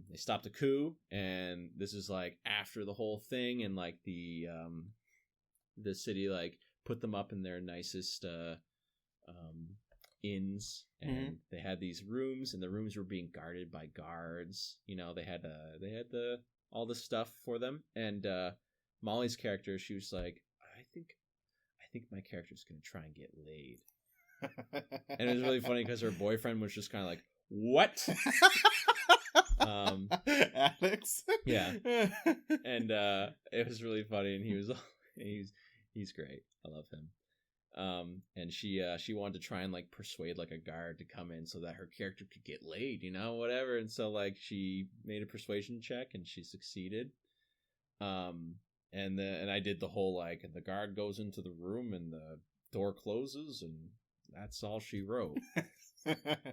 S4: They stopped a coup, and this is like after the whole thing, and like the city like put them up in their nicest inns, and they had these rooms, and the rooms were being guarded by guards. They had all the stuff for them, and Molly's character, she was like, I think my character's gonna try and get laid. And it was really funny because her boyfriend was just kind of like, what?
S1: Alex.
S4: Yeah. And it was really funny, and he's great. I love him. And she wanted to try and like persuade like a guard to come in so that her character could get laid, whatever. And so like she made a persuasion check, and she succeeded. And I did the whole like, and the guard goes into the room and the door closes, and that's all she wrote.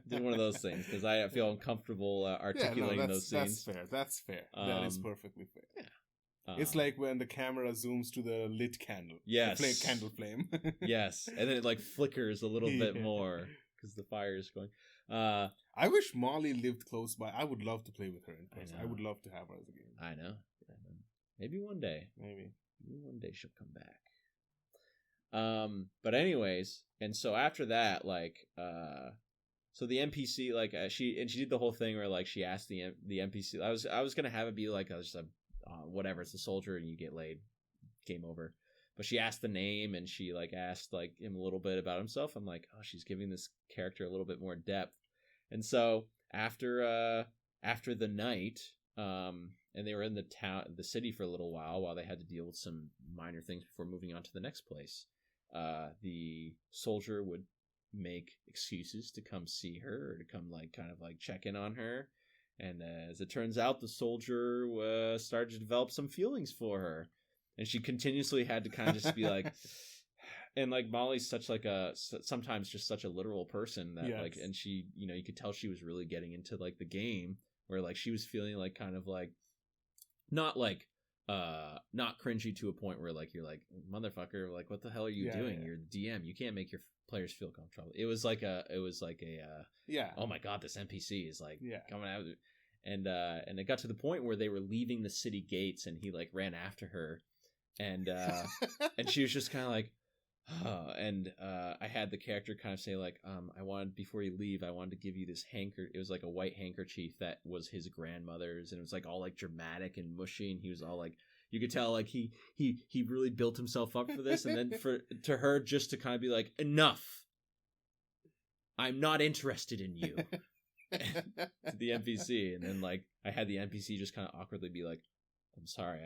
S4: Did one of those things because I feel uncomfortable articulating those scenes.
S1: That's fair. That is perfectly fair.
S4: Yeah.
S1: It's like when the camera zooms to the lit candle.
S4: Yes.
S1: The candle flame.
S4: Yes. And then it like flickers a little bit more because the fire is going.
S1: I wish Molly lived close by. I would love to play with her in person. I would love to have her as a game.
S4: I know. Maybe one day.
S1: Maybe
S4: one day she'll come back. But anyways, and so after that, like, so the NPC, like, she did the whole thing where like she asked the NPC. I was gonna have it be like just a whatever, it's a soldier and you get laid, game over. But she asked the name and she like asked like him a little bit about himself. I'm like, oh, she's giving this character a little bit more depth. And so after the night, and they were in the city for a little while they had to deal with some minor things before moving on to the next place. The soldier would make excuses to come see her or to come like kind of like check in on her. And as it turns out, the soldier started to develop some feelings for her. And she continuously had to kind of just be like, and like Molly's such like sometimes just such a literal person that like, and she, you know, you could tell she was really getting into like the game where like she was feeling like kind of like, not cringy to a point where like, you're like, motherfucker, like, what the hell are you doing? You're the DM. You can't make your players feel comfortable. It was like a oh my God, this NPC is like coming out. And it got to the point where they were leaving the city gates and he like ran after her. And and she was just kind of like, oh. And I had the character kind of say like, before you leave, I wanted to give you this it was like a white handkerchief that was his grandmother's, and it was like all like dramatic and mushy, and he was all like, you could tell like he really built himself up for this, and then to her just to kind of be like, enough, I'm not interested in you. To the NPC, and then like I had the NPC just kind of awkwardly be like, I'm sorry,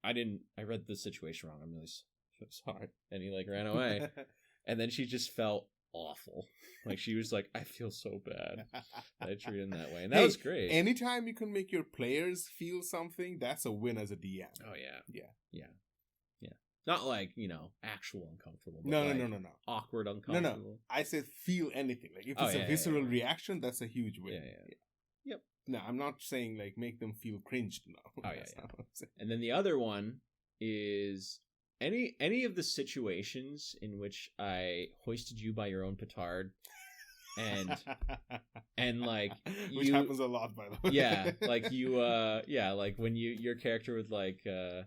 S4: I read the situation wrong, I'm really sorry. And he like ran away. And then she just felt awful. Like she was like, I feel so bad that I treated him that way. And that was great.
S1: Anytime you can make your players feel something, that's a win as a DM.
S4: Oh yeah. Not like, you know, actual uncomfortable. But
S1: No.
S4: Awkward uncomfortable.
S1: No. I said feel anything. Like if it's a visceral reaction, that's a huge win. Yeah.
S4: Yep.
S1: No, I'm not saying like make them feel cringed. No.
S4: Oh yeah. And then the other one is any of the situations in which I hoisted you by your own petard, and like
S1: which happens a lot, by the way.
S4: Yeah, like you like when your character would like and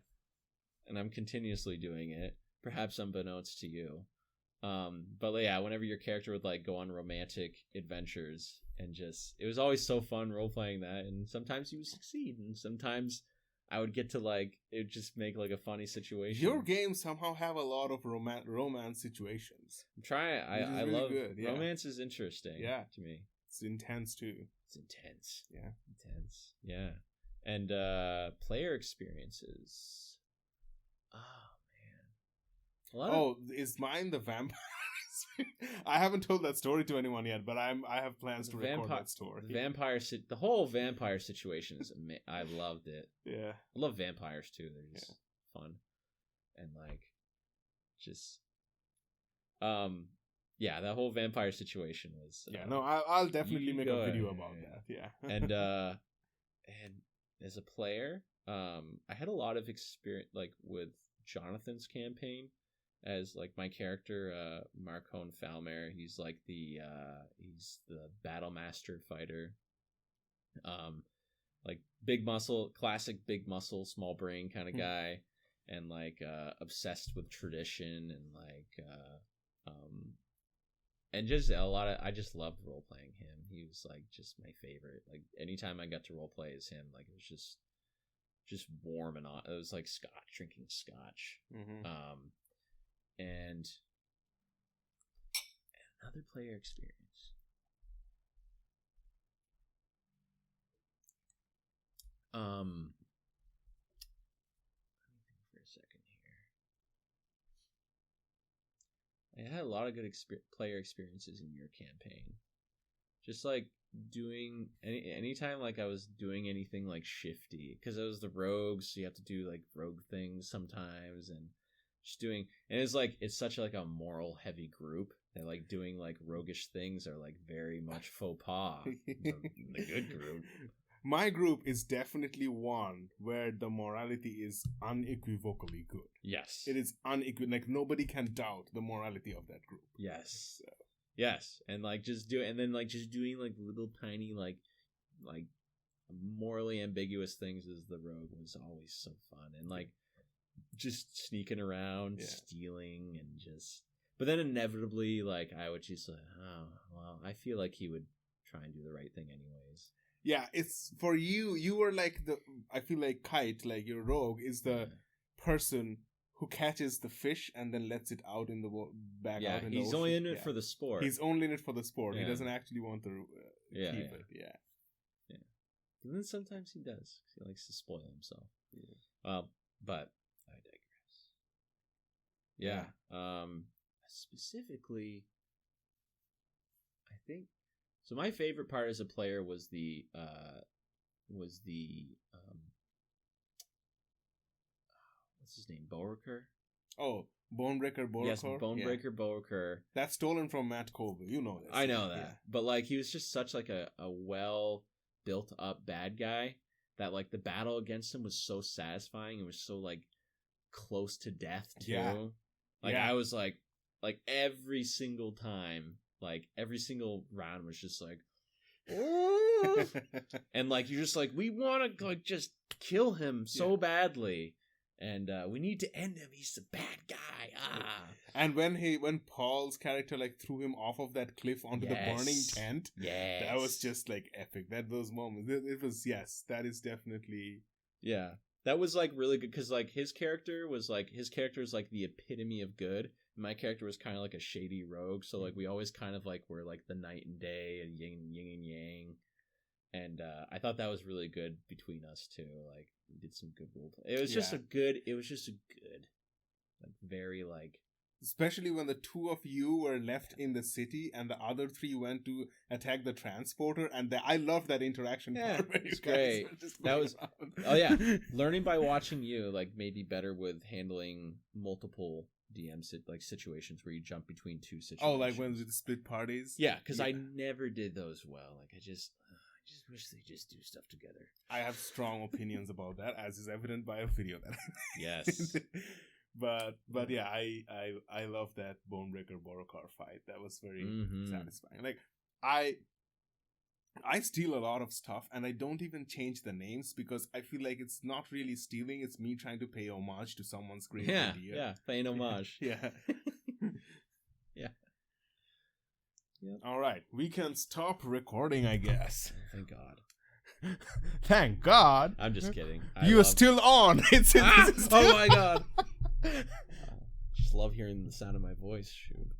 S4: I'm continuously doing it, perhaps unbeknownst to you. But yeah, whenever your character would like go on romantic adventures, and just it was always so fun role playing that, and sometimes you would succeed and sometimes I would get to like it would just make like a funny situation.
S1: Your games somehow have a lot of romance situations.
S4: I'm trying. I
S1: really
S4: love
S1: good. Yeah.
S4: Romance is interesting.
S1: Yeah,
S4: to me
S1: it's intense too.
S4: It's intense.
S1: Yeah,
S4: intense. Yeah, and player experiences.
S1: Oh, is mine the vampire? I haven't told that story to anyone yet, but I have plans to record that story.
S4: The whole vampire situation is I loved it.
S1: Yeah,
S4: I love vampires too. They're just fun, and like, just that whole vampire situation was.
S1: I'll definitely make a video about that. Yeah,
S4: and as a player, I had a lot of experience like with Jonathan's campaign. As like my character Marcone Falmer, he's like the battle master fighter, like big muscle, classic big muscle, small brain kind of guy, and like obsessed with tradition and like and just a lot of I just loved role playing him. He was like just my favorite. Like anytime I got to role play as him, like it was just warm and it was like drinking scotch. And another player experience. Let me think for a second here. I had a lot of good player experiences in your campaign. Just like doing anytime like I was doing anything like shifty, because I was the rogue, so you have to do like rogue things sometimes, and just doing, and it's such like a moral heavy group that like doing like roguish things are like very much faux pas. the good group.
S1: my group is definitely one where the morality is unequivocally good.
S4: Yes.
S1: It is unequivocal. Like, nobody can doubt the morality of that group.
S4: Yes. So. Yes. And like just do it, and then like just doing like little tiny like morally ambiguous things as the rogue was always so fun. And like just sneaking around, stealing, and just. But then inevitably, like I would just like, oh well, I feel like he would try and do the right thing anyways.
S1: Yeah, it's for you. You were like I feel like Kite, like your rogue, is the person who catches the fish and then lets it out in the back out in the ocean.
S4: He's only in it for the sport.
S1: He's only in it for the sport.
S4: Yeah.
S1: He doesn't actually want to keep it. Yeah.
S4: And then sometimes he does. He likes to spoil himself. Yeah. But I digress. Yeah. Specifically, I think. So my favorite part as a player was the what's his name? Boerker?
S1: Oh, Bonebreaker Boerker.
S4: Yes, Bonebreaker Boerker.
S1: That's stolen from Matt Colville. You know this.
S4: I know that. Yeah. But like he was just such like a well built up bad guy that like the battle against him was so satisfying. It was so like close to death too.
S1: Yeah.
S4: Like I was like every single time, like every single round was just like and like you're just like, we want to like just kill him so badly, and we need to end him. He's a bad guy.
S1: And when Paul's character like threw him off of that cliff onto the burning tent, that was just like epic. Those moments, it was that is definitely
S4: that was like really good, because like his character is like the epitome of good. My character was kind of like a shady rogue, so like we always kind of like were like the night and day and yin and yang, and I thought that was really good between us too. Like we did some good role play. It was just a good, like very like.
S1: Especially when the two of you were left in the city and the other three went to attack the transporter, and I love that interaction.
S4: Yeah, it's great. That was learning by watching you like made me better with handling multiple DM situations where you jump between two situations.
S1: Oh, like when we split parties?
S4: Yeah, because I never did those well. Like I just wish they just do stuff together.
S1: I have strong opinions about that, as is evident by a video that I made.
S4: Yes.
S1: But yeah, I love that Bonebreaker Boerker fight. That was very satisfying. Like I steal a lot of stuff, and I don't even change the names because I feel like it's not really stealing. It's me trying to pay homage to someone's great idea.
S4: Yeah, paying homage.
S1: Yeah.
S4: Yeah. Yep.
S1: All right, we can stop recording, I guess.
S4: Thank God.
S1: Thank God.
S4: I'm just kidding.
S1: You are still on.
S4: Oh my God. Just love hearing the sound of my voice, Shub.